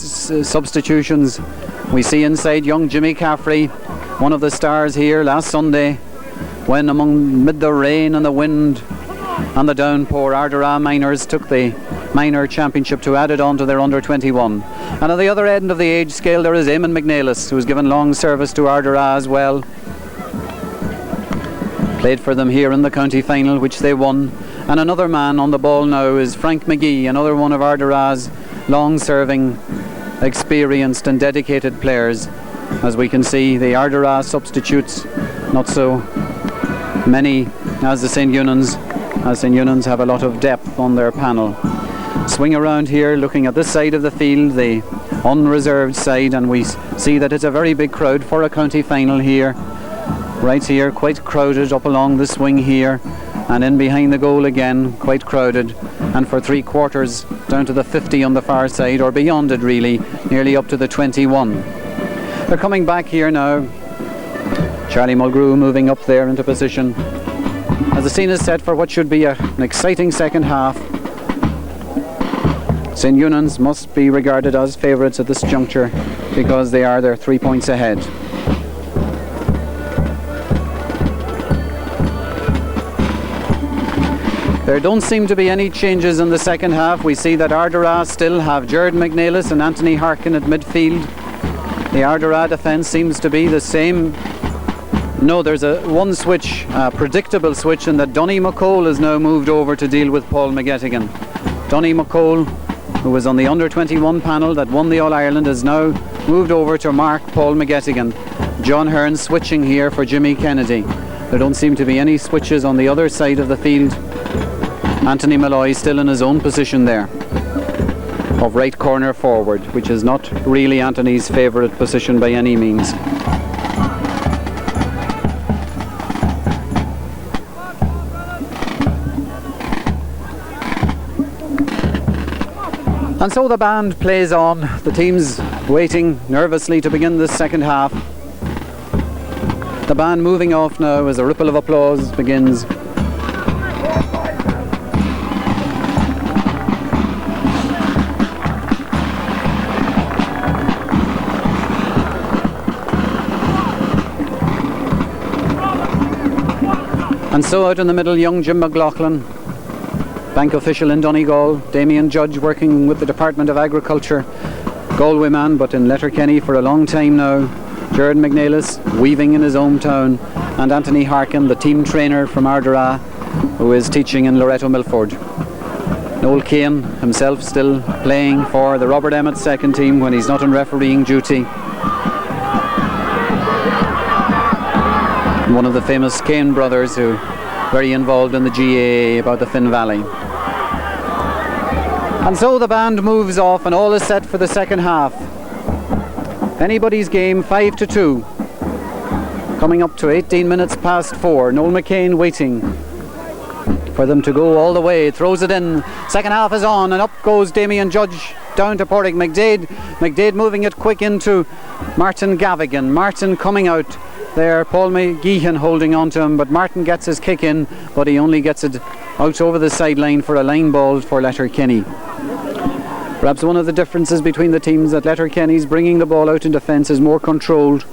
substitutions, we see inside young Jimmy Caffrey, one of the stars here last Sunday, when amid the rain and the wind and the downpour, Ardara minors took the minor championship to add it on to their under-21. And at the other end of the age scale there is Eamon McNeilis, who's given long service to Ardara as well. Played for them here in the county final, which they won. And another man on the ball now is Frank McGee, another one of Ardara's long-serving, experienced and dedicated players. As we can see, the Ardara substitutes, not so many as the St. Eunans, as St. Eunans have a lot of depth on their panel. Swing around here, looking at this side of the field, the unreserved side, and we see that it's a very big crowd for a county final here. Right here, quite crowded up along the swing here, and in behind the goal again, quite crowded, and for 3/4 down to the 50 on the far side, or beyond it really, nearly up to the 21. They're coming back here now. Charlie Mulgrew moving up there into position as the scene is set for what should be an exciting second half. St. Eunans must be regarded as favourites at this juncture because they're 3 points ahead. There don't seem to be any changes in the second half. We see that Ardara still have Jared McNeilis and Anthony Harkin at midfield. The Ardara defence seems to be the same. No, there's one switch, a predictable switch, and that Donny McCole has now moved over to deal with Paul McGettigan. Donny McCole, who was on the under-21 panel that won the All-Ireland, has now moved over to mark Paul McGettigan. John Hearn switching here for Jimmy Kennedy. There don't seem to be any switches on the other side of the field. Anthony Malloy still in his own position there of right corner forward, which is not really Anthony's favourite position by any means. And so the band plays on, the team's waiting nervously to begin this second half. The band moving off now as a ripple of applause begins. And so out in the middle, young Jim McLaughlin, bank official in Donegal, Damien Judge working with the Department of Agriculture, Galway man but in Letterkenny for a long time now, Jared McNeilis weaving in his hometown, and Anthony Harkin, the team trainer from Ardara, who is teaching in Loreto Milford. Noel Keane himself still playing for the Robert Emmett second team when he's not on refereeing duty. One of the famous Keane brothers who very involved in the GAA about the Finn Valley. And so the band moves off and all is set for the second half. Anybody's game, 5-2. Coming up to 18 minutes past 4. Noel McCain waiting for them to go all the way. Throws it in. Second half is on and up goes Damien Judge down to Porrick McDade. McDade moving it quick into Martin Gavigan. Martin coming out there, Paul McGeehan holding on to him, but Martin gets his kick in, but he only gets it out over the sideline for a line ball for Letterkenny. Perhaps one of the differences between the teams, that Letterkenny's bringing the ball out in defence is more controlled,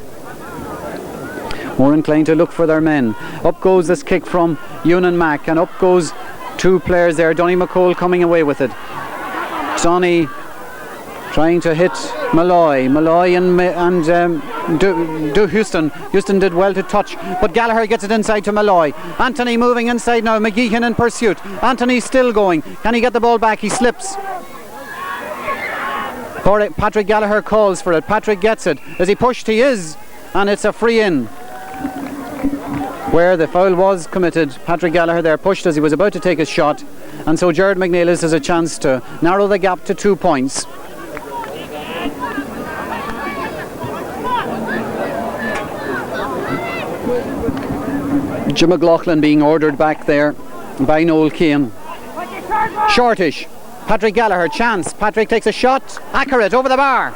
more inclined to look for their men. Up goes this kick from Ewan Mack, and up goes two players there. Donny McCole coming away with it. Donny trying to hit Malloy and Houston. Houston did well to touch, but Gallagher gets it inside to Malloy. Anthony moving inside now. McGeehan in pursuit. Anthony's still going. Can he get the ball back? He slips. Patrick Gallagher calls for it. Patrick gets it. Is he pushed? He is, and it's a free in where the foul was committed. Patrick Gallagher there pushed as he was about to take a shot, and so Jared McNeilis has a chance to narrow the gap to 2 points. Jim McLaughlin being ordered back there by Noel Keane. Shortish. Patrick Gallagher, chance. Patrick takes a shot. Accurate, over the bar.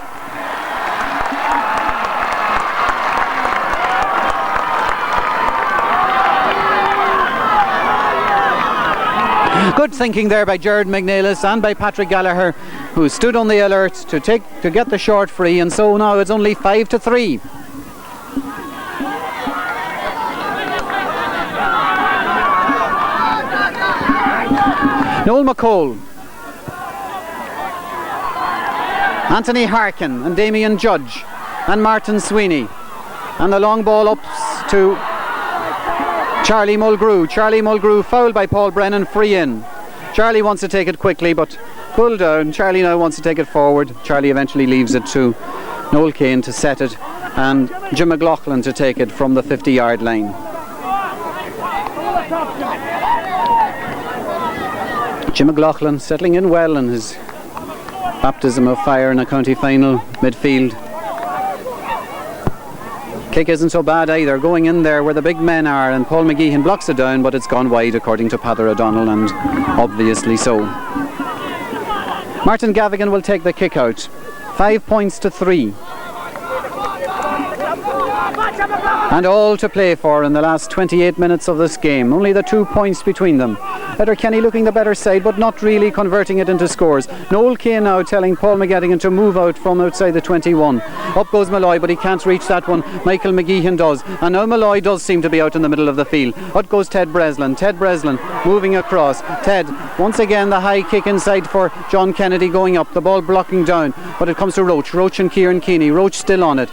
Good thinking there by Jared McNeilis and by Patrick Gallagher, who stood on the alert to get the short free, and so now it's only 5-3. Noel McCole, Anthony Harkin and Damien Judge and Martin Sweeney, and the long ball up to Charlie Mulgrew. Charlie Mulgrew fouled by Paul Brennan, free in. Charlie wants to take it quickly but pulled down. Charlie now wants to take it forward. Charlie eventually leaves it to Noel Keane to set it, and Jim McLaughlin to take it from the 50-yard line. Jim McLaughlin settling in well in his baptism of fire in a county final midfield. Kick isn't so bad either, going in there where the big men are, and Paul McGeehan blocks it down, but it's gone wide according to Peadar O'Donnell, and obviously so. Martin Gavigan will take the kick out. 5 points to 3. And all to play for in the last 28 minutes of this game. Only the 2 points between them. Letterkenny looking the better side, but not really converting it into scores. Noel Keane now telling Paul McGettigan to move out from outside the 21. Up goes Malloy, but he can't reach that one. Michael McGeehan does, and now Malloy does seem to be out in the middle of the field. Out goes Ted Breslin. Ted Breslin moving across. Ted, once again the high kick inside for John Kennedy going up. The ball blocking down, but it comes to Roach. Roach and Kieran Keeney. Roach still on it.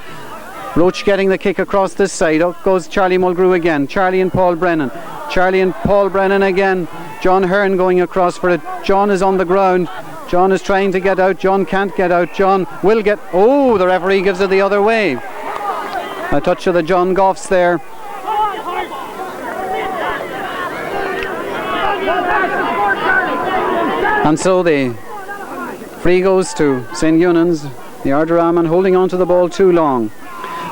Roach getting the kick across this side. Up goes Charlie Mulgrew again. Charlie and Paul Brennan. Charlie and Paul Brennan again. John Hearn going across for it. John is on the ground. John is trying to get out. John can't get out. John will get... Oh, the referee gives it the other way. A touch of the John Goffs there. And so the free goes to St. Eunans. The Ardara man holding on to the ball too long.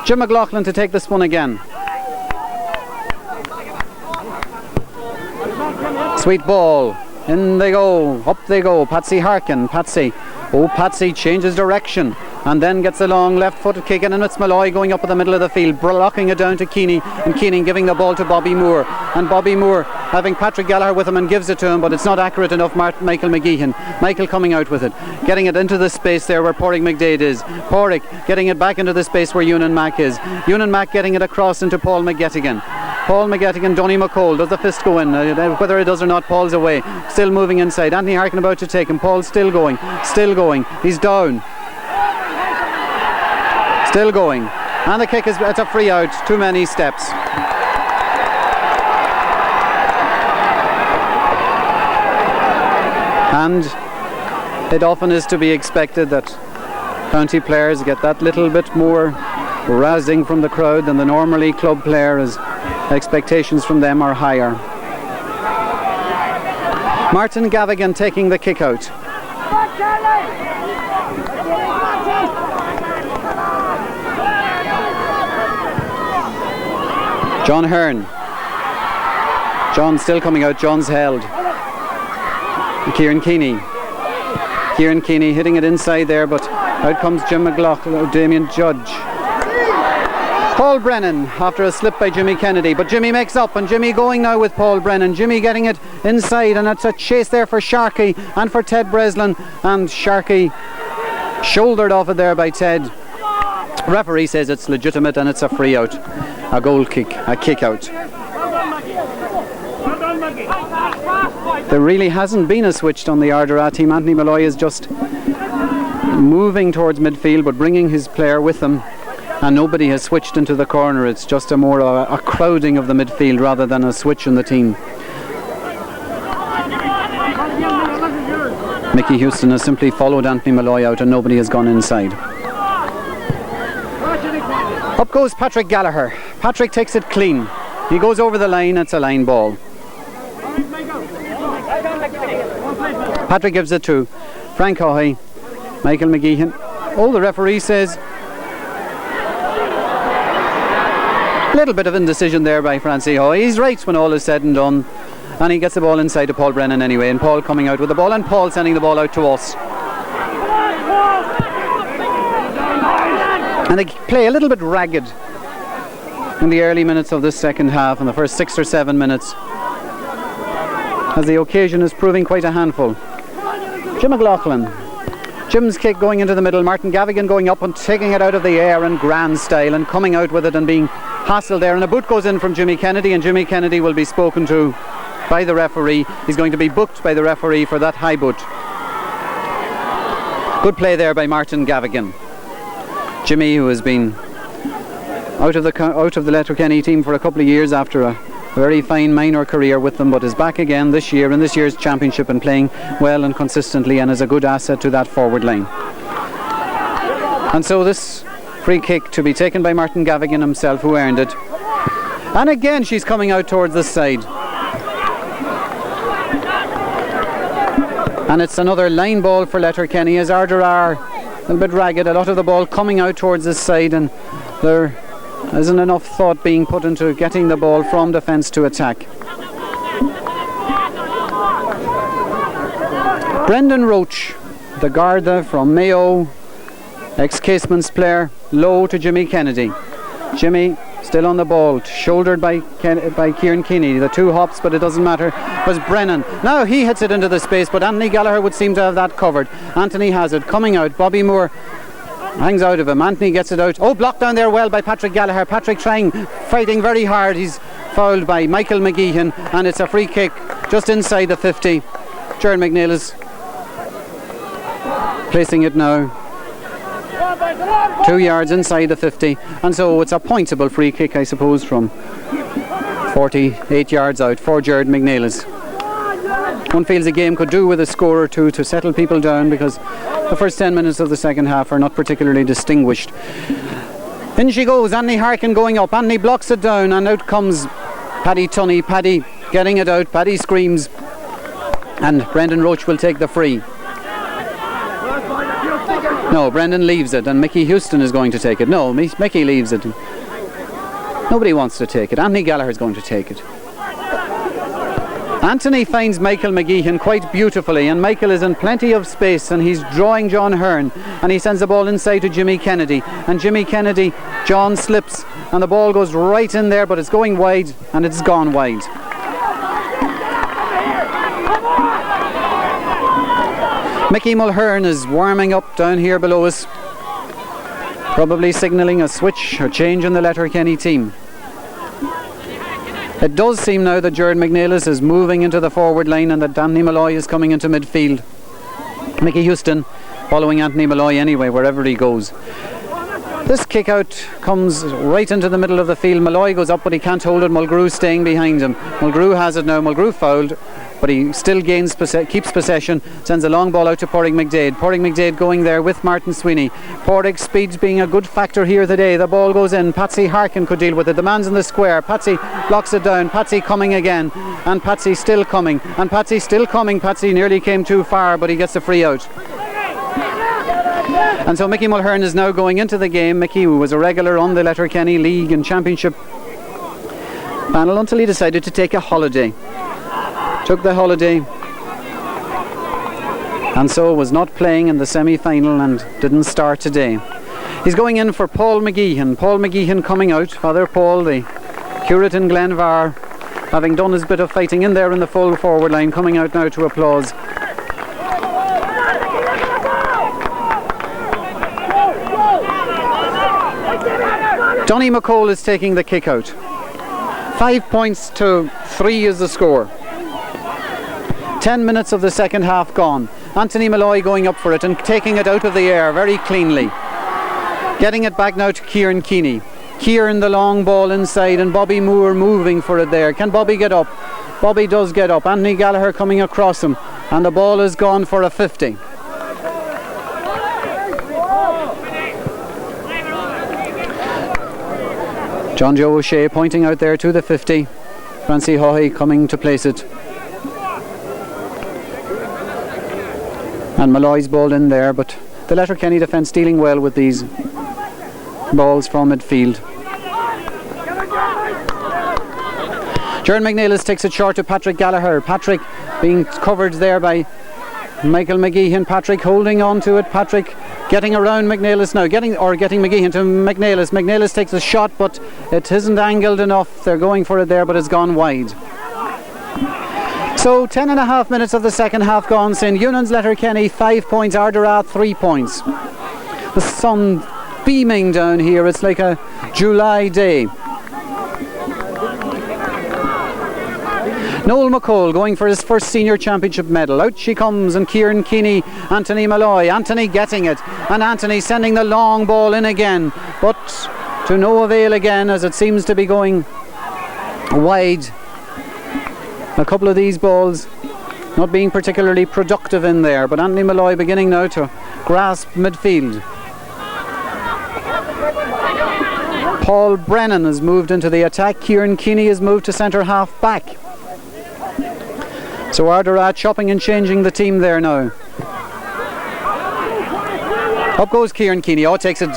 Jim McLaughlin to take this one again. Sweet ball. In they go. Up they go. Patsy Harkin. Patsy. Oh, Patsy changes direction and then gets a long left-footed kick in, and it's Malloy going up in the middle of the field, blocking it down to Keeney, and Keeney giving the ball to Bobby Moore, and Bobby Moore having Patrick Gallagher with him and gives it to him, but it's not accurate enough. Michael McGeehan. Michael coming out with it, getting it into the space there where Porrick McDade is. Porrick getting it back into the space where Eunan Mack is. Eunan Mack getting it across into Paul McGettigan. Paul McGettigan, Donny McCole, does the fist go in? Whether it does or not, Paul's away. Still moving inside. Anthony Harkin about to take him. Paul's still going. Still going. He's down. Still going. And the kick is, it's a free out. Too many steps. And it often is to be expected that county players get that little bit more rousing from the crowd than the normally club player, as expectations from them are higher. Martin Gavigan taking the kick out. John Hearn. John still coming out. John's held. Kieran Keeney. Kieran Keeney hitting it inside there, but out comes Jim McLaughlin, Damien Judge. Paul Brennan after a slip by Jimmy Kennedy, but Jimmy makes up, and Jimmy going now with Paul Brennan. Jimmy getting it inside, and it's a chase there for Sharkey and for Ted Breslin, and Sharkey shouldered off it there by Ted. Referee says it's legitimate and it's a free out, a goal kick, a kick out. There really hasn't been a switch on the Ardara team. Anthony Malloy is just moving towards midfield but bringing his player with him, and nobody has switched into the corner. It's just a crowding of the midfield rather than a switch in the team. Mickey Houston has simply followed Anthony Malloy out and nobody has gone inside. Up goes Patrick Gallagher. Patrick takes it clean. He goes over the line. It's a line ball. Patrick gives it to Frank Hoy. Michael McGeehan. Oh, the referee says little bit of indecision there by Francie Hoy. He's right when all is said and done, and he gets the ball inside to Paul Brennan anyway, and Paul coming out with the ball, and Paul sending the ball out to us. And they play a little bit ragged in the early minutes of this second half, in the first 6 or 7 minutes, as the occasion is proving quite a handful. Jim McLaughlin. Jim's kick going into the middle, Martin Gavigan going up and taking it out of the air in grand style and coming out with it and being hassled there, and a boot goes in from Jimmy Kennedy, and Jimmy Kennedy will be spoken to by the referee. He's going to be booked by the referee for that high boot. Good play there by Martin Gavigan. Jimmy, who has been out of the Letterkenny team for a couple of years after a very fine minor career with them, but is back again this year in this year's championship and playing well and consistently, and is a good asset to that forward line. And so this free kick to be taken by Martin Gavigan himself, who earned it. And again she's coming out towards this side. And it's another line ball for Letterkenny, as Ardara a little bit ragged, a lot of the ball coming out towards this side, and there isn't enough thought being put into getting the ball from defence to attack. Brendan Roach, the Garda from Mayo, ex-Casements player, low to Jimmy Kennedy. Jimmy still on the ball, shouldered by Kieran Keeney. The two hops, but it doesn't matter. It was Brennan. Now he hits it into the space, but Anthony Gallagher would seem to have that covered. Anthony has it, coming out. Bobby Moore hangs out of him. Anthony gets it out. Oh, blocked down there well by Patrick Gallagher. Patrick fighting very hard. He's fouled by Michael McGeehan, and it's a free kick just inside the 50. Jared McNeill placing it now 2 yards inside the 50, and so it's a pointable free kick, I suppose, from 48 yards out for Jared McNeill. One feels the game could do with a score or two to settle people down, because the first 10 minutes of the second half are not particularly distinguished. In she goes, Anthony Harkin going up. Anthony blocks it down, and out comes Paddy Tunney. Paddy getting it out. Paddy screams, and Brendan Roach will take the free. No, Brendan leaves it, and Mickey Houston is going to take it. No, Mickey leaves it. Nobody wants to take it. Anthony Gallagher is going to take it. Anthony finds Michael McGeehan quite beautifully, and Michael is in plenty of space, and he's drawing John Hearn, and he sends the ball inside to Jimmy Kennedy, and Jimmy Kennedy, John slips, and the ball goes right in there, but it's going wide, and it's gone wide. Mickey Mulhern is warming up down here below us, probably signalling a switch or change in the Letterkenny team. It does seem now that Jared McNeill is moving into the forward line, and that Anthony Malloy is coming into midfield. Mickey Houston following Anthony Malloy anyway, wherever he goes. This kick out comes right into the middle of the field. Malloy goes up, but he can't hold it. Mulgrew staying behind him. Mulgrew has it now. Mulgrew fouled, but he still keeps possession, sends a long ball out to Porrig McDade. Porrig McDade going there with Martin Sweeney. Porrig speeds being a good factor here today. The ball goes in. Patsy Harkin could deal with it. The man's in the square. Patsy blocks it down. Patsy coming again, and Patsy still coming, and Patsy still coming. Patsy nearly came too far, but he gets the free out. And so Mickey Mulhern is now going into the game. Mickey, who was a regular on the Letterkenny League and Championship panel until he decided to take a holiday. Took the holiday, and so was not playing in the semi-final and didn't start today. He's going in for Paul McGeehan. Paul McGeehan coming out. Father Paul, the curate in Glenvar, having done his bit of fighting in there in the full forward line, coming out now to applause. Donny McCole is taking the kick out. 5 points to 3 is the score. 10 minutes of the second half gone. Anthony Malloy going up for it and taking it out of the air very cleanly. Getting it back now to Kieran Keeney. Kieran the long ball inside, and Bobby Moore moving for it there. Can Bobby get up? Bobby does get up. Anthony Gallagher coming across him, and the ball is gone for a 50. John Joe O'Shea pointing out there to the 50. Francie Hoy coming to place it. And Malloy's ball in there, but the Letterkenny defence dealing well with these balls from midfield. Jaron McNeilis takes it short to Patrick Gallagher. Patrick being covered there by Michael McGeehan. Patrick holding on to it. Patrick getting around McNeilis now, getting McGeehan to McNeilis. McNeilis takes a shot, but it isn't angled enough. They're going for it there, but it's gone wide. So 10.5 minutes of the second half gone. St. Eunans Letterkenny 5 points, Ardara 3 points. The sun beaming down here. It's like a July day. Noel McCall going for his first senior championship medal. Out she comes, and Kieran Keeney, Anthony Malloy. Anthony getting it, and Anthony sending the long ball in again, but to no avail again, as it seems to be going wide. A couple of these balls not being particularly productive in there, but Anthony Malloy beginning now to grasp midfield. Paul Brennan has moved into the attack. Kieran Keeney has moved to centre half back. So Ardara chopping and changing the team there now. Up goes Kieran Keeney. Oh, takes it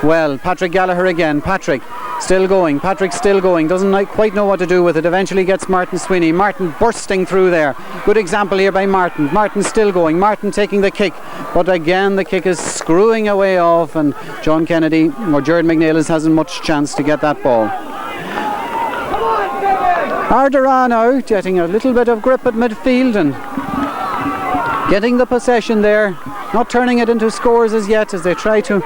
well. Patrick Gallagher again. Patrick still going. Patrick still going. Doesn't quite know what to do with it. Eventually gets Martin Sweeney. Martin bursting through there. Good example here by Martin. Martin still going. Martin taking the kick. But again the kick is screwing away off, and John Kennedy or Jared McNeilis hasn't much chance to get that ball. Ardara now getting a little bit of grip at midfield and getting the possession there, not turning it into scores as yet as they try to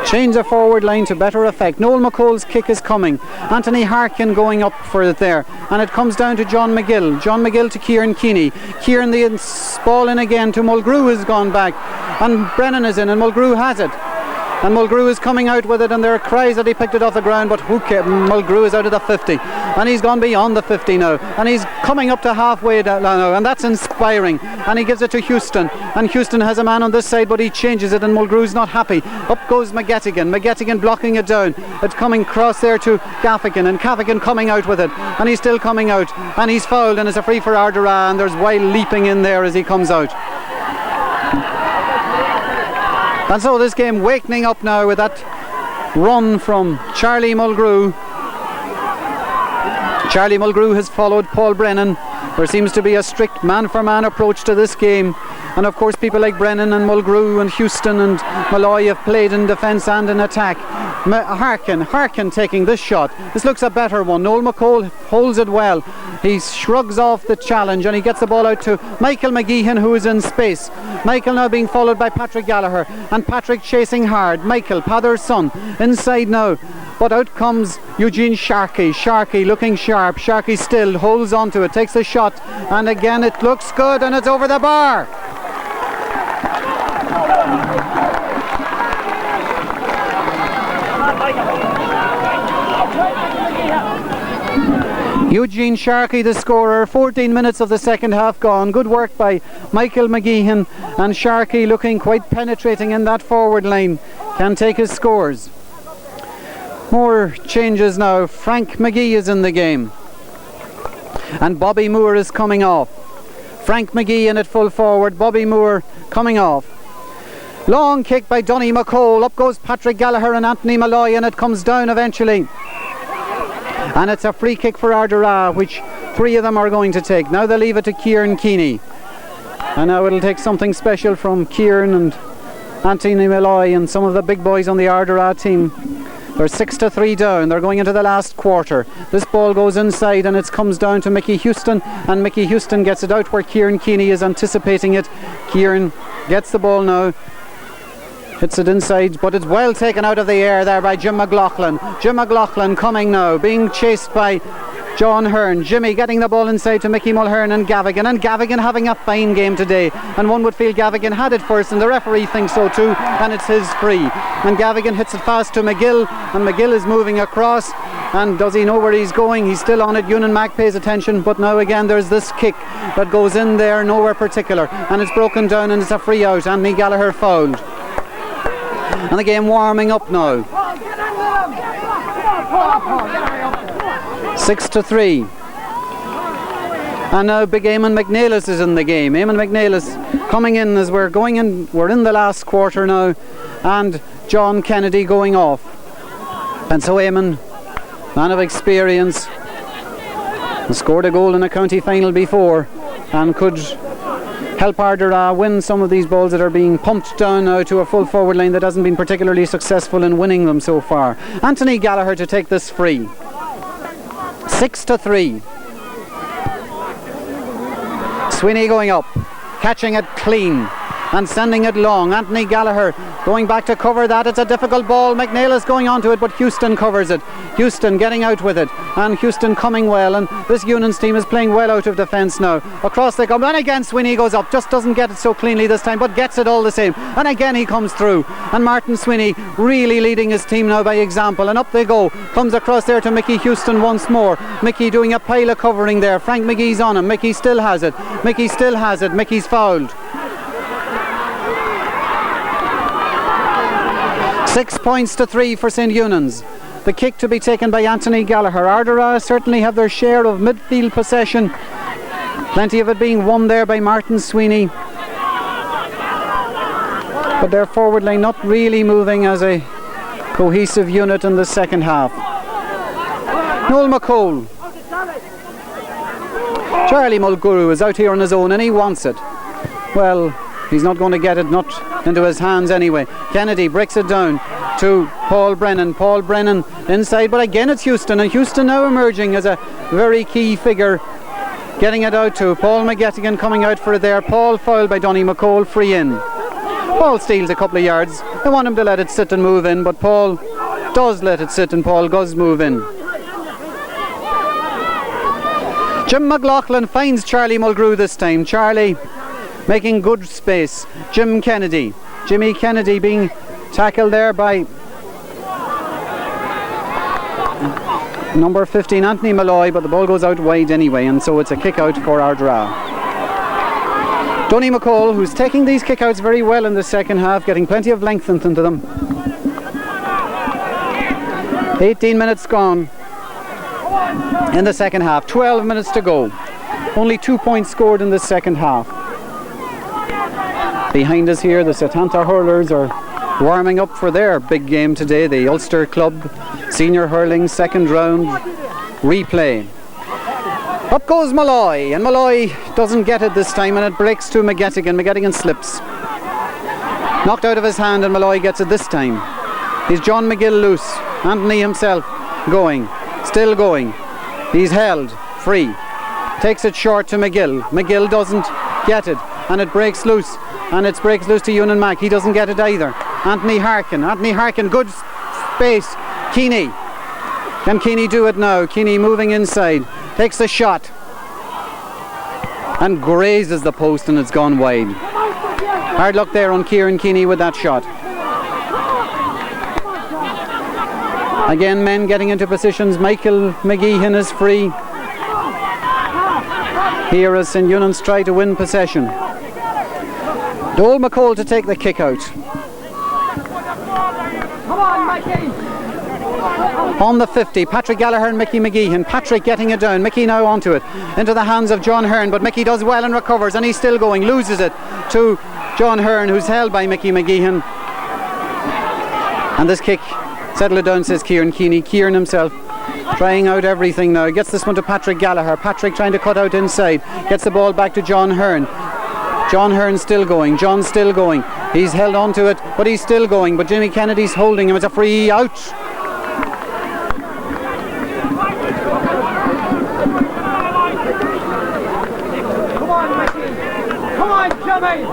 change the forward line to better effect. Noel McCall's kick is coming. Anthony Harkin going up for it there, and it comes down to John McGill. John McGill to Kieran Keeney. Kieran the ball in again to Mulgrew, has gone back, and Brennan is in, and Mulgrew has it. And Mulgrew is coming out with it, and there are cries that he picked it off the ground, but who cares? Mulgrew is out of the 50, and he's gone beyond the 50 now, and he's coming up to halfway down now, and that's inspiring. And he gives it to Houston, and Houston has a man on this side, but he changes it, and Mulgrew's not happy. Up goes McGettigan blocking it down. It's coming across there to Gaffigan, and Gaffigan coming out with it, and he's still coming out, and he's fouled, and it's a free for Ardara, and there's Weil leaping in there as he comes out. And so this game wakening up now with that run from Charlie Mulgrew. Charlie Mulgrew has followed Paul Brennan. There seems to be a strict man-for-man approach to this game. And of course people like Brennan and Mulgrew and Houston and Malloy have played in defence and in attack. Harkin taking this shot. This looks a better one. Noel McCall holds it well. He shrugs off the challenge, and he gets the ball out to Michael McGeehan, who is in space. Michael now being followed by Patrick Gallagher, and Patrick chasing hard. Michael, Padder's son, inside now. But out comes Eugene Sharkey. Sharkey looking sharp. Sharkey still holds on to it, takes the shot, and again it looks good, and it's over the bar. Eugene Sharkey the scorer. 14 minutes of the second half gone. Good work by Michael McGeehan, and Sharkey looking quite penetrating in that forward line. Can take his scores. More changes now. Frank McGee is in the game, and Bobby Moore is coming off. Frank McGee in at full forward. Bobby Moore coming off. Long kick by Donny McCall. Up goes Patrick Gallagher and Anthony Malloy, and it comes down eventually. And it's a free kick for Ardara, which three of them are going to take. Now they leave it to Kieran Keeney. And now it'll take something special from Kieran and Anthony Malloy and some of the big boys on the Ardara team. They're 6-3 down. They're going into the last quarter. This ball goes inside, and it comes down to Mickey Houston, and Mickey Houston gets it out where Kieran Keeney is anticipating it. Kieran gets the ball now. Hits it inside, but it's well taken out of the air there by Jim McLaughlin. Jim McLaughlin coming now, being chased by John Hearn. Jimmy getting the ball inside to Mickey Mulhern and Gavigan having a fine game today, and one would feel Gavigan had it first, and the referee thinks so too, and it's his free. And Gavigan hits it fast to McGill, and McGill is moving across, and does he know where he's going? He's still on it. Ewan Mack pays attention, but now again there's this kick that goes in there, nowhere particular, and it's broken down, and it's a free out. Anthony Gallagher fouled. And the game warming up now. 6-3. And now big Eamon McNeilis is in the game. Eamon McNeilis coming in as we're going in. We're in the last quarter now, and John Kennedy going off. And so Eamon, man of experience, Scored a goal in a county final before and could help Ardara win some of these balls that are being pumped down now to a full forward line that hasn't been particularly successful in winning them so far. Anthony Gallagher to take this free. 6-3. Sweeney going up, catching it clean and sending it long. Anthony Gallagher going back to cover that. It's a difficult ball. McNeil is going onto it, but Houston covers it. Houston getting out with it, and Houston coming well, and this Eunans team is playing well out of defence now. Across they come, and again Sweeney goes up, just doesn't get it so cleanly this time, but gets it all the same, and again he comes through, and Martin Sweeney really leading his team now by example, and up they go. Comes across there to Mickey Houston once more. Mickey doing a pile of covering there. Frank McGee's on him. Mickey still has it. Mickey still has it. Mickey's fouled. 6 points to 3 for St. Eunans. The kick to be taken by Anthony Gallagher. Ardara certainly have their share of midfield possession. Plenty of it being won there by Martin Sweeney. But their forward line not really moving as a cohesive unit in the second half. Noel McCole. Charlie Mulgrew is out here on his own and he wants it. Well, he's not going to get it, not into his hands anyway. Kennedy breaks it down to Paul Brennan. Paul Brennan inside, but again it's Houston, and Houston now emerging as a very key figure, getting it out to Paul McGettigan coming out for it there. Paul fouled by Donny McCole, free in. Paul steals a couple of yards. They want him to let it sit and move in, but Paul does let it sit and Paul does move in. Jim McLaughlin finds Charlie Mulgrew this time. Charlie making good space. Jimmy Kennedy being tackled there by number 15 Anthony Malloy, but the ball goes out wide anyway, and so it's a kick out for Ardara. Donny McCole, who's taking these kick outs very well in the second half, getting plenty of length into them. 18 minutes gone in the second half, 12 minutes to go. Only 2 points scored in the second half. Behind us here, the Setanta hurlers are warming up for their big game today, the Ulster Club Senior Hurling second round replay. Up goes Malloy, and Malloy doesn't get it this time, and it breaks to McGettigan. McGettigan slips. Knocked out of his hand, and Malloy gets it this time. He's John McGill loose. Anthony himself going, still going. He's held, free. Takes it short to McGill. McGill doesn't get it, and it breaks loose. And it breaks loose to Ewan Mack. He doesn't get it either. Anthony Harkin, good space. Keeney. Can Keeney do it now? Keeney moving inside. Takes a shot. And grazes the post, and it's gone wide. Hard luck there on Kieran Keeney with that shot. Again, men getting into positions. Michael McGeehan is free. Here as St. Eunans try to win possession. Noel McCole to take the kick out. Come on, Mikey! On the 50, Patrick Gallagher and Mickey McGeehan. Patrick getting it down. Mickey now onto it. Into the hands of John Hearn, but Mickey does well and recovers, and he's still going. Loses it to John Hearn, who's held by Mickey McGeehan. And this kick, settle it down, says Kieran Keeney. Kieran himself trying out everything now. Gets this one to Patrick Gallagher. Patrick trying to cut out inside. Gets the ball back to John Hearn. John Hearn still going. John's still going. He's held on to it, but he's still going. But Jimmy Kennedy's holding him. It's a free out. Come on, Mickey! Come on, Jimmy!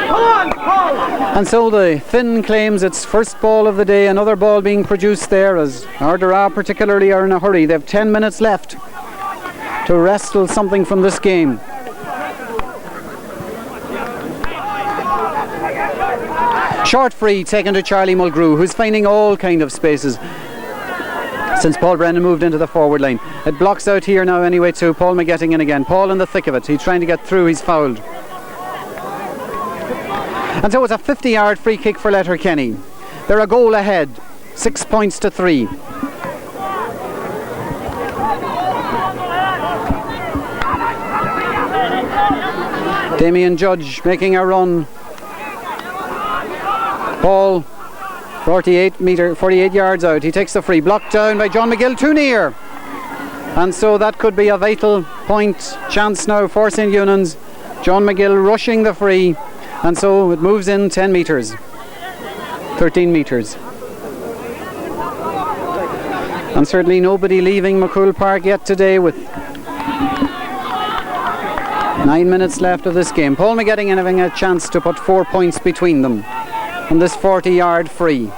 Come on, Paul! And so the Finn claims its first ball of the day. Another ball being produced there, as Ardara particularly are in a hurry. They have 10 minutes left to wrestle something from this game. Short free taken to Charlie Mulgrew, who's finding all kind of spaces since Paul Brennan moved into the forward line. It blocks out here now anyway to Paul McGettigan again. Paul in the thick of it. He's trying to get through. He's fouled. And so it's a 50-yard free kick for Letterkenny. They're a goal ahead. 6 points to 3. Damien Judge making a run. Ball 48 yards out. He takes the free, blocked down by John McGill, too near. And so that could be a vital point chance now for St. Eunans. John McGill rushing the free, and so it moves in 10 metres, 13 metres. And certainly nobody leaving McCool Park yet today with 9 minutes left of this game. Paul McGetting having a chance to put 4 points between them on this 40-yard free.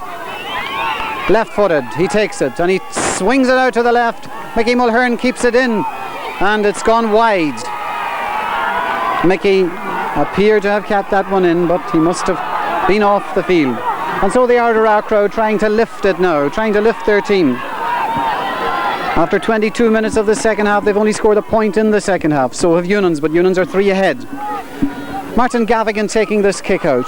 Left-footed, he takes it and he swings it out to the left. Mickey Mulhern keeps it in and it's gone wide. Mickey appeared to have kept that one in, but he must have been off the field. And so the Ardara crowd trying to lift it now, trying to lift their team. After 22 minutes of the second half, they've only scored a point in the second half. So have Eunans, but Eunans are 3 ahead. Martin Gavigan taking this kick out.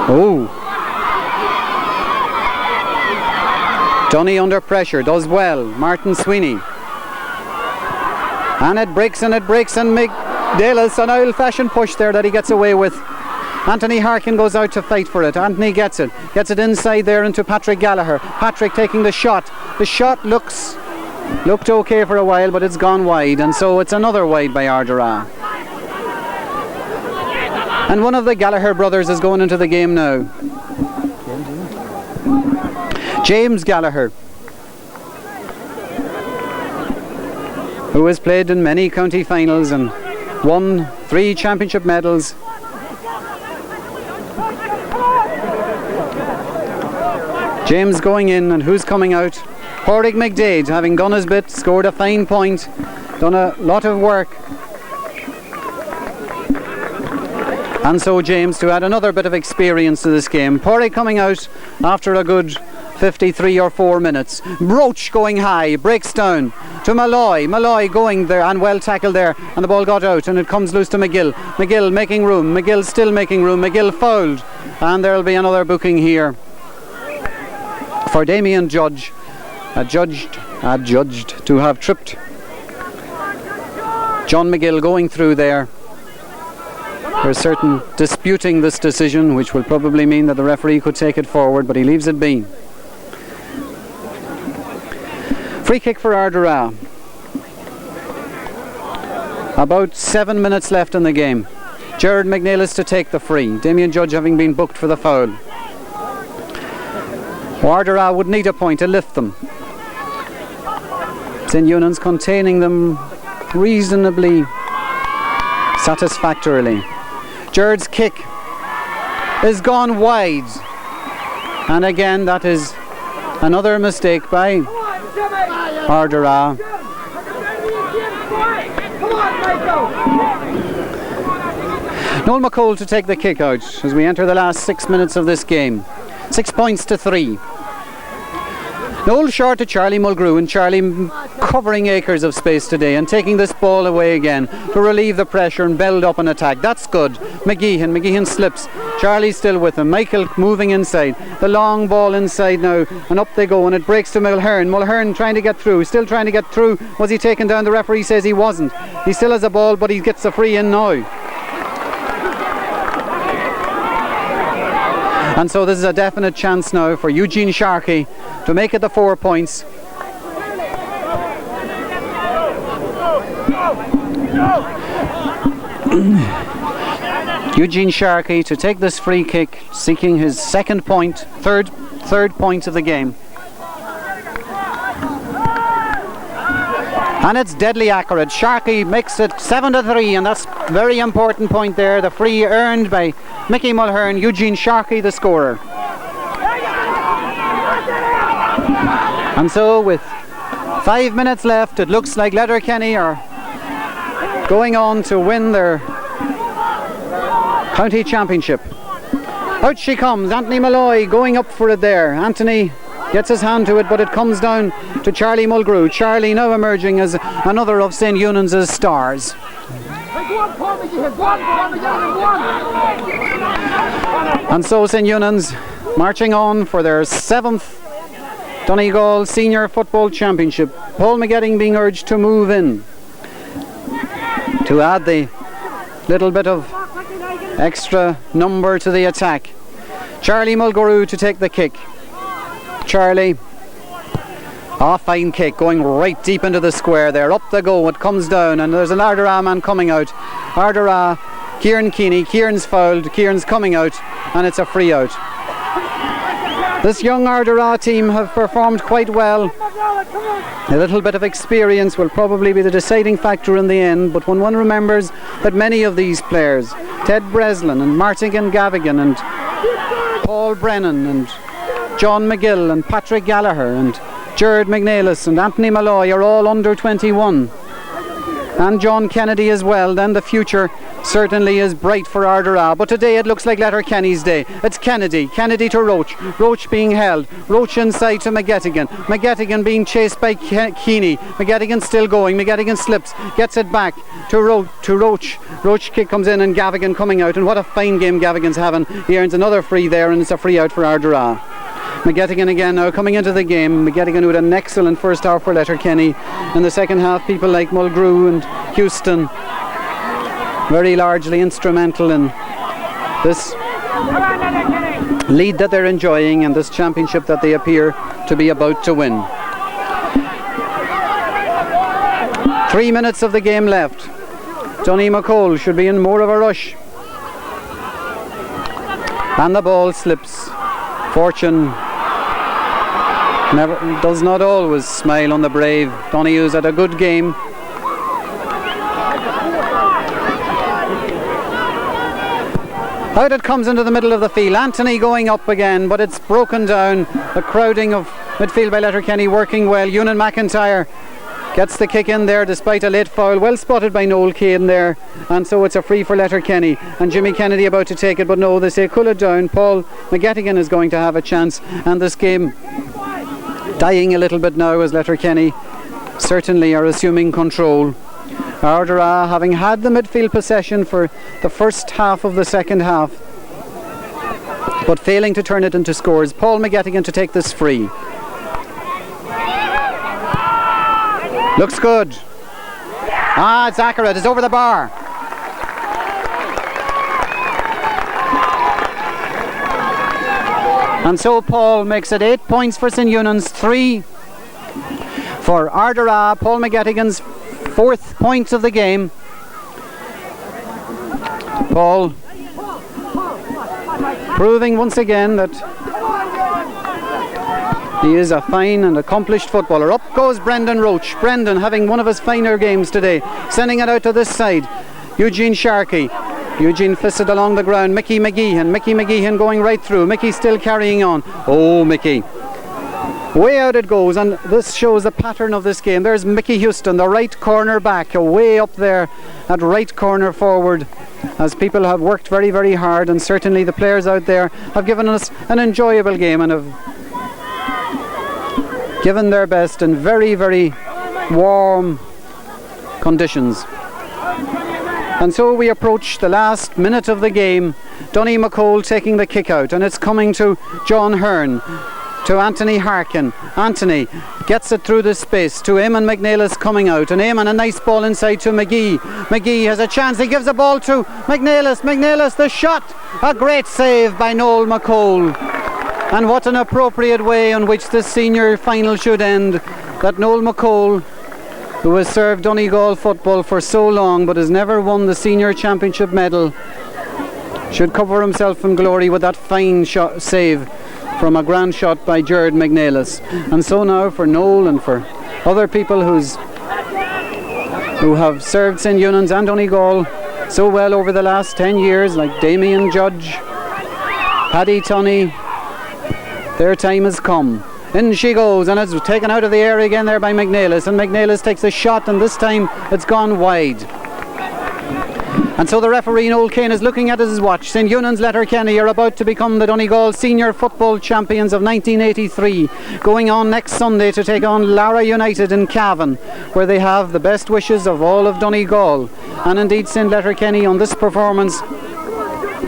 Oh. Donny under pressure, does well. Martin Sweeney. And it breaks and McDalis, an old-fashioned push there that he gets away with. Anthony Harkin goes out to fight for it. Anthony gets it inside there into Patrick Gallagher. Patrick taking the shot. The shot looked okay for a while, but it's gone wide, and so it's another wide by Ardara. And one of the Gallagher brothers is going into the game now. James Gallagher, who has played in many county finals and won 3 championship medals. James going in, and who's coming out? Pádraig McDade, having done his bit, scored a fine point, done a lot of work. And so James to add another bit of experience to this game. Pádraig coming out after a good 53 or 4 minutes. Roach going high, breaks down to Malloy. Malloy going there and well tackled there, and the ball got out and it comes loose to McGill. McGill making room, McGill still making room, McGill fouled, and there'll be another booking here for Damien Judge, adjudged to have tripped John McGill going through there. There's certain disputing this decision, which will probably mean that the referee could take it forward, but he leaves it be. Free kick for Ardara. About 7 minutes left in the game. Gerard McNeilis to take the free, Damien Judge having been booked for the foul. Ardara would need a point to lift them. St. Eunans containing them reasonably satisfactorily. Gerard's kick is gone wide, and again that is another mistake by Ardara. Noel McCole to take the kick out as we enter the last 6 minutes of this game. 6 points to 3. Noel short to Charlie Mulgrew, and Charlie covering acres of space today and taking this ball away again to relieve the pressure and build up an attack. That's good. McGeehan slips. Charlie's still with him. Michael moving inside. The long ball inside now, and up they go, and it breaks to Mulhern. Mulhern trying to get through, still trying to get through. Was he taken down? The referee says he wasn't. He still has a ball, but he gets the free in now. And so this is a definite chance now for Eugene Sharkey to make it the 4 points. Eugene Sharkey to take this free kick, seeking his second point, third point of the game. And it's deadly accurate. Sharkey makes it 7-3, and that's a very important point there. The free earned by Mickey Mulhern, Eugene Sharkey the scorer. And so with 5 minutes left, it looks like Letterkenny are going on to win their county championship. Out she comes, Anthony Malloy going up for it there. Anthony gets his hand to it, but it comes down to Charlie Mulgrew. Charlie now emerging as another of St. Eunans' stars. And so St. Eunans marching on for their 7th Donegal Senior Football Championship. Paul McGetting being urged to move in to add the little bit of extra number to the attack. Charlie Mulgrew to take the kick. Charlie, fine kick, going right deep into the square there. Up they go, it comes down, and there's an Ardara man coming out. Ardara, Kieran Keeney. Kieran's fouled, Kieran's coming out, and it's a free out. This young Ardara team have performed quite well. A little bit of experience will probably be the deciding factor in the end, but when one remembers that many of these players, Ted Breslin and Martin Gavigan and Paul Brennan and John McGill and Patrick Gallagher and Gerard McNeilis and Anthony Malloy are all under 21, and John Kennedy as well, then the future certainly is bright for Ardara. But today it looks like Letterkenny's day. It's Kennedy to Roach. Roach being held. Roach inside to McGettigan. McGettigan being chased by Keeney. McGettigan still going. McGettigan slips. Gets it back to Roach. Roach kick comes in and Gavigan coming out. And what a fine game Gavigan's having. He earns another free there, and it's a free out for Ardara. McGettigan again now coming into the game. McGettigan who had an excellent first half for Letterkenny. In the second half, people like Mulgrew and Houston very largely instrumental in this lead that they're enjoying and this championship that they appear to be about to win. 3 minutes of the game left. Donny McCole should be in more of a rush. And the ball slips. Fortune does not always smile on the brave. Donny, who's had a good game. Out it comes into the middle of the field. Anthony going up again, but it's broken down. The crowding of midfield by Letterkenny working well. Eunans McIntyre gets the kick in there despite a late foul. Well spotted by Noel Kane there. And so it's a free for Letterkenny. And Jimmy Kennedy about to take it, but no, they say cool it down. Paul McGettigan is going to have a chance. And this game dying a little bit now as Letterkenny certainly are assuming control. Ardara having had the midfield possession for the first half of the second half, but failing to turn it into scores. Paul McGettigan to take this free. Looks good. It's accurate. It's over the bar. And so Paul makes it 8 points for St Eunans, 3 for Ardara. Paul McGettigan's 4th point of the game. Paul proving once again that he is a fine and accomplished footballer. Up goes Brendan Roach. Brendan having one of his finer games today, sending it out to this side. Eugene Sharkey. Eugene fisted along the ground. Mickey McGeehan going right through. Mickey still carrying on. Oh, Mickey. Way out it goes, and this shows the pattern of this game. There's Mickey Houston, the right corner back, way up there at right corner forward, as people have worked very, very hard, and certainly the players out there have given us an enjoyable game and have given their best in very, very warm conditions. And so we approach the last minute of the game. Donny McCole taking the kick out, and it's coming to John Hearn. To Anthony Harkin. Anthony gets it through the space to Eamon McNeilis coming out, and Eamon a nice ball inside to McGee. McGee has a chance, he gives the ball to McNeilis. McNeilis the shot, a great save by Noel McCole. And what an appropriate way in which this senior final should end, that Noel McCole, who has served Donegal football for so long but has never won the senior championship medal, should cover himself in glory with that fine shot save from a grand shot by Gerard McNeilis. And so now for Noel and for other people who have served St Eunans and Donegal so well over the last 10 years, like Damien Judge, Paddy Tunney, their time has come. In she goes, and it's taken out of the air again there by McNeilis, and McNeilis takes a shot, and this time it's gone wide. And so the referee Noel Kane is looking at his watch. St Eunans Letterkenny are about to become the Donegal Senior Football Champions of 1983, going on next Sunday to take on Lara United in Cavan, where they have the best wishes of all of Donegal. And indeed St Letterkenny on this performance,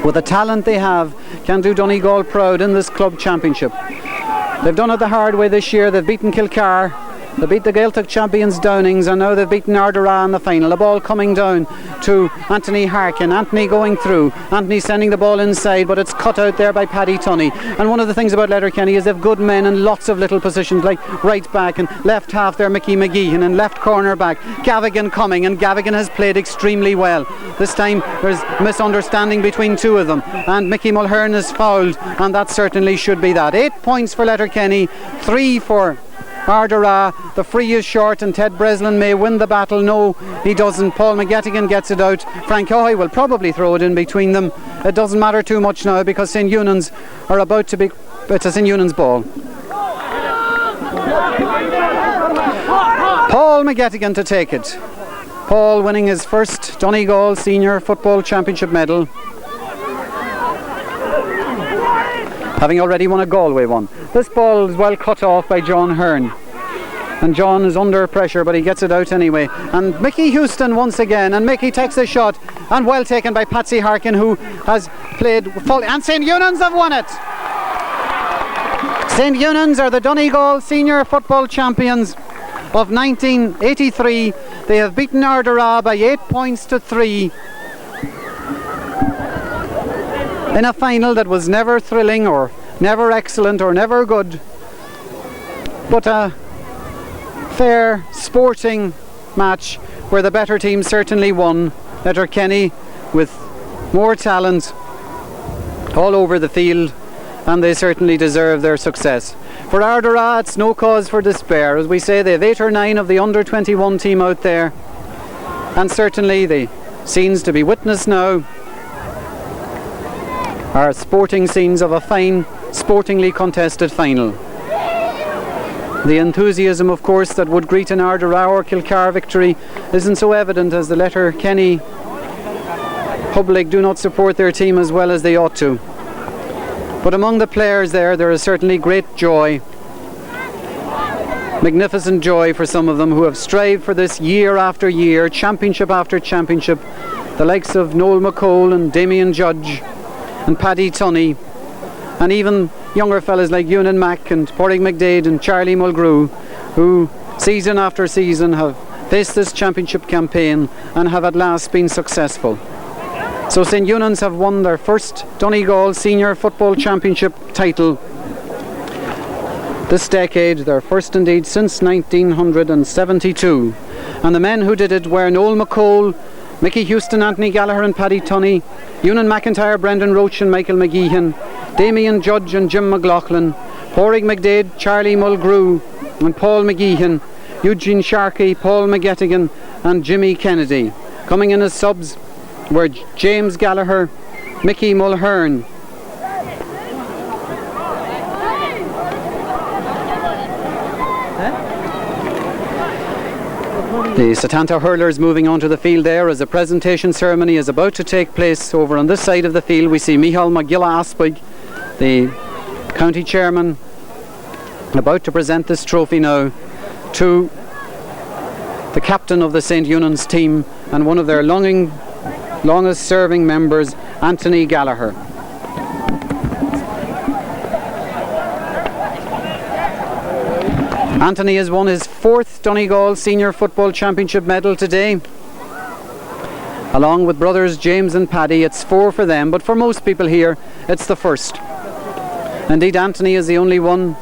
with the talent they have, can do Donegal proud in this club championship. They've done it the hard way this year. They've beaten Kilcar They beat the Gaeltacht champions Downings, and now they've beaten Ardara in the final. The ball coming down to Anthony Harkin. Anthony going through. Anthony sending the ball inside, but it's cut out there by Paddy Tunney. And one of the things about Letterkenny is they've good men in lots of little positions, like right back and left half there, Mickey McGeehan, and left corner back Gavigan coming, and Gavigan has played extremely well. This time there's misunderstanding between two of them, and Mickey Mulhern is fouled, and that certainly should be that. 8 points for Letterkenny, 3 for Ardara. The free is short, and Ted Breslin may win the battle. No, he doesn't. Paul McGettigan gets it out. Frank Hoy will probably throw it in between them. It doesn't matter too much now, because St. Eunans are about to be... It's a St. Eunans ball. Paul McGettigan to take it. Paul winning his first Donegal Senior Football Championship medal, having already won a Galway one. This ball is well cut off by John Hearn, and John is under pressure, but he gets it out anyway. And Mickey Houston once again, and Mickey takes a shot, and well taken by Patsy Harkin, who has played full, and St. Eunans have won it. St. Eunans are the Donegal Senior Football Champions of 1983. They have beaten Ardara by 8 points to 3 in a final that was never thrilling or never excellent or never good, but a fair sporting match where the better team certainly won. Letterkenny with more talent all over the field, and they certainly deserve their success. For Ardara, it's no cause for despair. As we say, they have 8 or 9 of the under-21 team out there, and certainly the scenes to be witnessed now are sporting scenes of a fine, sportingly contested final. The enthusiasm, of course, that would greet an Ardara or Kilcar victory isn't so evident, as the Letterkenny public do not support their team as well as they ought to. But among the players there is certainly great joy, magnificent joy for some of them who have strived for this year after year, championship after championship. The likes of Noel McCole and Damien Judge and Paddy Tunney, and even younger fellas like Ewan Mack and Porrig McDade and Charlie Mulgrew, who season after season have faced this championship campaign and have at last been successful. So St. Eunans have won their first Donegal Senior Football Championship title this decade, their first indeed since 1972. And the men who did it were Noel McCole, Mickey Houston, Anthony Gallagher and Paddy Tunney, Ewan McIntyre, Brendan Roach and Michael McGeehan, Damien Judge and Jim McLaughlin, Porrig McDade, Charlie Mulgrew and Paul McGeehan, Eugene Sharkey, Paul McGettigan and Jimmy Kennedy. Coming in as subs were James Gallagher, Mickey Mulhern, the Setanta hurlers moving onto the field there as a presentation ceremony is about to take place. Over on this side of the field we see Micheál McGilla Aspig, the county chairman, about to present this trophy now to the captain of the St. Eunans team and one of their longest serving members, Anthony Gallagher. Anthony has won his 4th Donegal Senior Football Championship medal today, along with brothers James and Paddy. It's 4 for them, but for most people here it's the first. Indeed, Anthony is the only one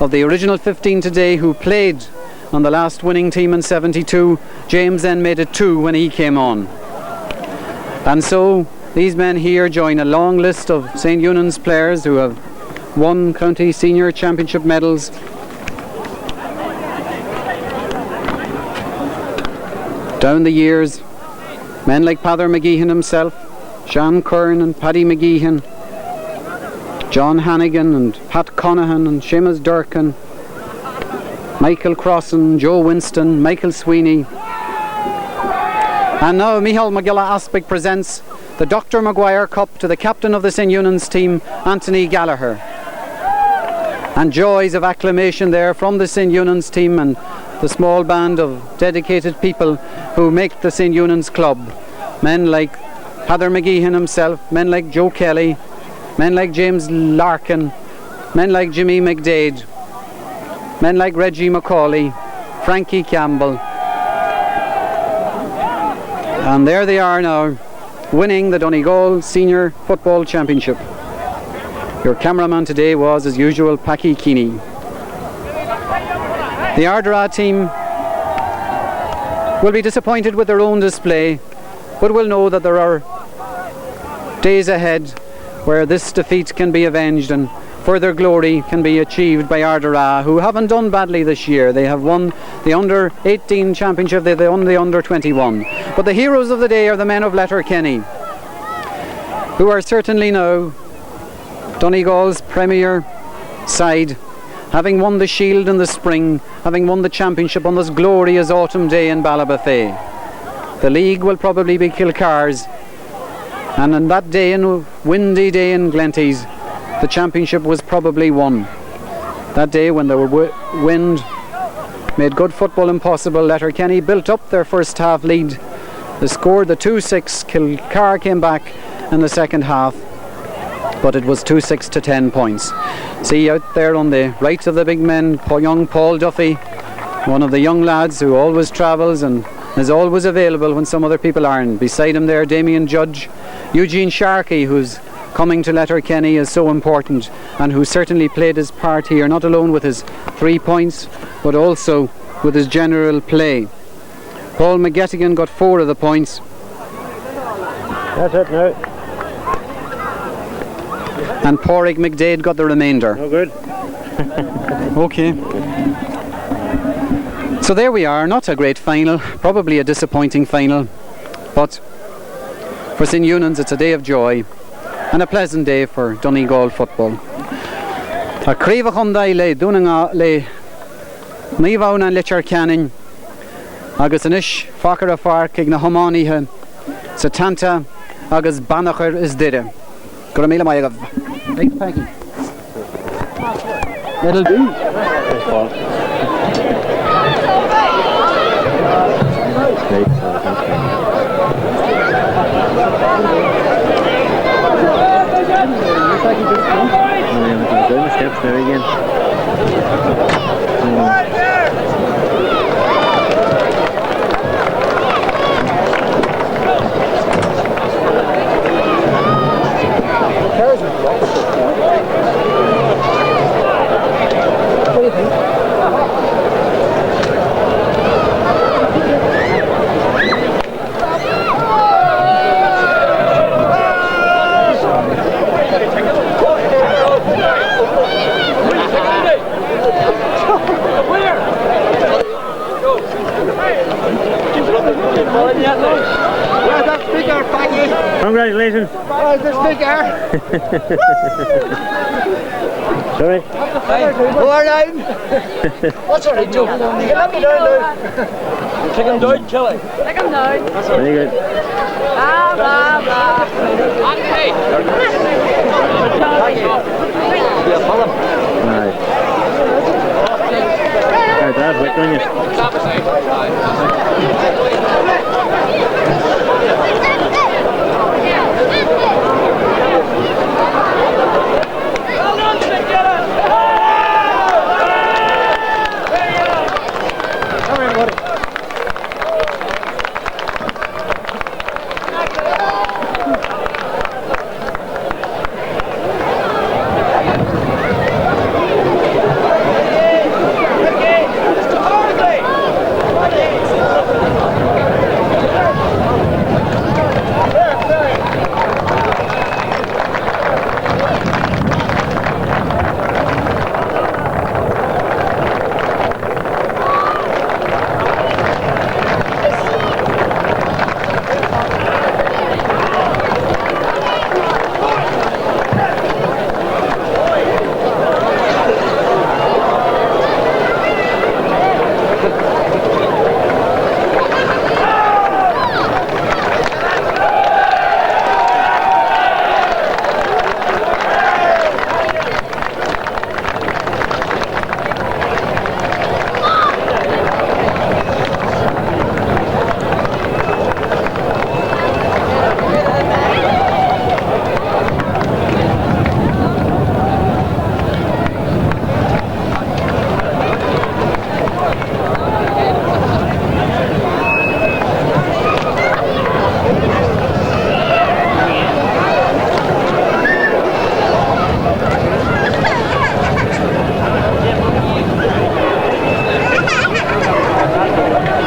of the original 15 today who played on the last winning team in 72. James then made it 2 when he came on. And so these men here join a long list of St. Eunans players who have won county senior championship medals. Down the years, men like Pather McGeehan himself, Sean Kern and Paddy McGeehan, John Hannigan and Pat Conahan and Seamus Durkin, Michael Crossan, Joe Winston, Michael Sweeney. And now Micheál McGilla Aspig presents the Dr. Maguire Cup to the captain of the St. Eunans team, Anthony Gallagher. And joys of acclamation there from the St. Eunans team and the small band of dedicated people who make the St. Eunans club. Men like Pather McGeehan himself, men like Joe Kelly, men like James Larkin, men like Jimmy McDade, men like Reggie McCauley, Frankie Campbell. And there they are now, winning the Donegal Senior Football Championship. Your cameraman today was, as usual, Packie Keeney. The Ardara team will be disappointed with their own display, but will know that there are days ahead where this defeat can be avenged and further glory can be achieved by Ardara, who haven't done badly this year. They have won the under-18 championship, they won the under-21. But the heroes of the day are the men of Letterkenny, who are certainly now Donegal's premier side, having won the Shield in the spring, having won the championship on this glorious autumn day in Ballybofey. The league will probably be Kilcar's, and on that day, in windy day in Glenties, the championship was probably won. That day, when the wind made good football impossible, Letterkenny built up their first half lead. They scored the 2-6. Kilcar came back in the second half, but it was 2-6 to 10 points. See out there on the right of the big men, young Paul Duffy, one of the young lads who always travels and is always available when some other people aren't. Beside him there, Damien Judge, Eugene Sharkey, who's coming to Letterkenny, is so important and who certainly played his part here, not alone with his 3 points but also with his general play. Paul McGettigan got 4 of the points. That's it now. And Pádraig McDade got the remainder. No good. Okay. So there we are, not a great final, probably a disappointing final, but for St. Eunans it's a day of joy and a pleasant day for Donegal football. A críomh chundai le dúnanga le níomhán litir canin agus anish fakar a fark ag na hománaithe sa tanta agus banachar is dire. Go míle mai agah. Thanks, Packie. That'll do. Thanks, Paul. Steps there again. What do you think? Where's that speaker, Packie? Congratulations. Where's the speaker? Sorry. Who are down? What's already doing? You can let me down now. Take him down, Chile. Take him down. Very good. Blah, blah, blah. Okay. Yeah, follow him. Right. Right, that's what, don't you?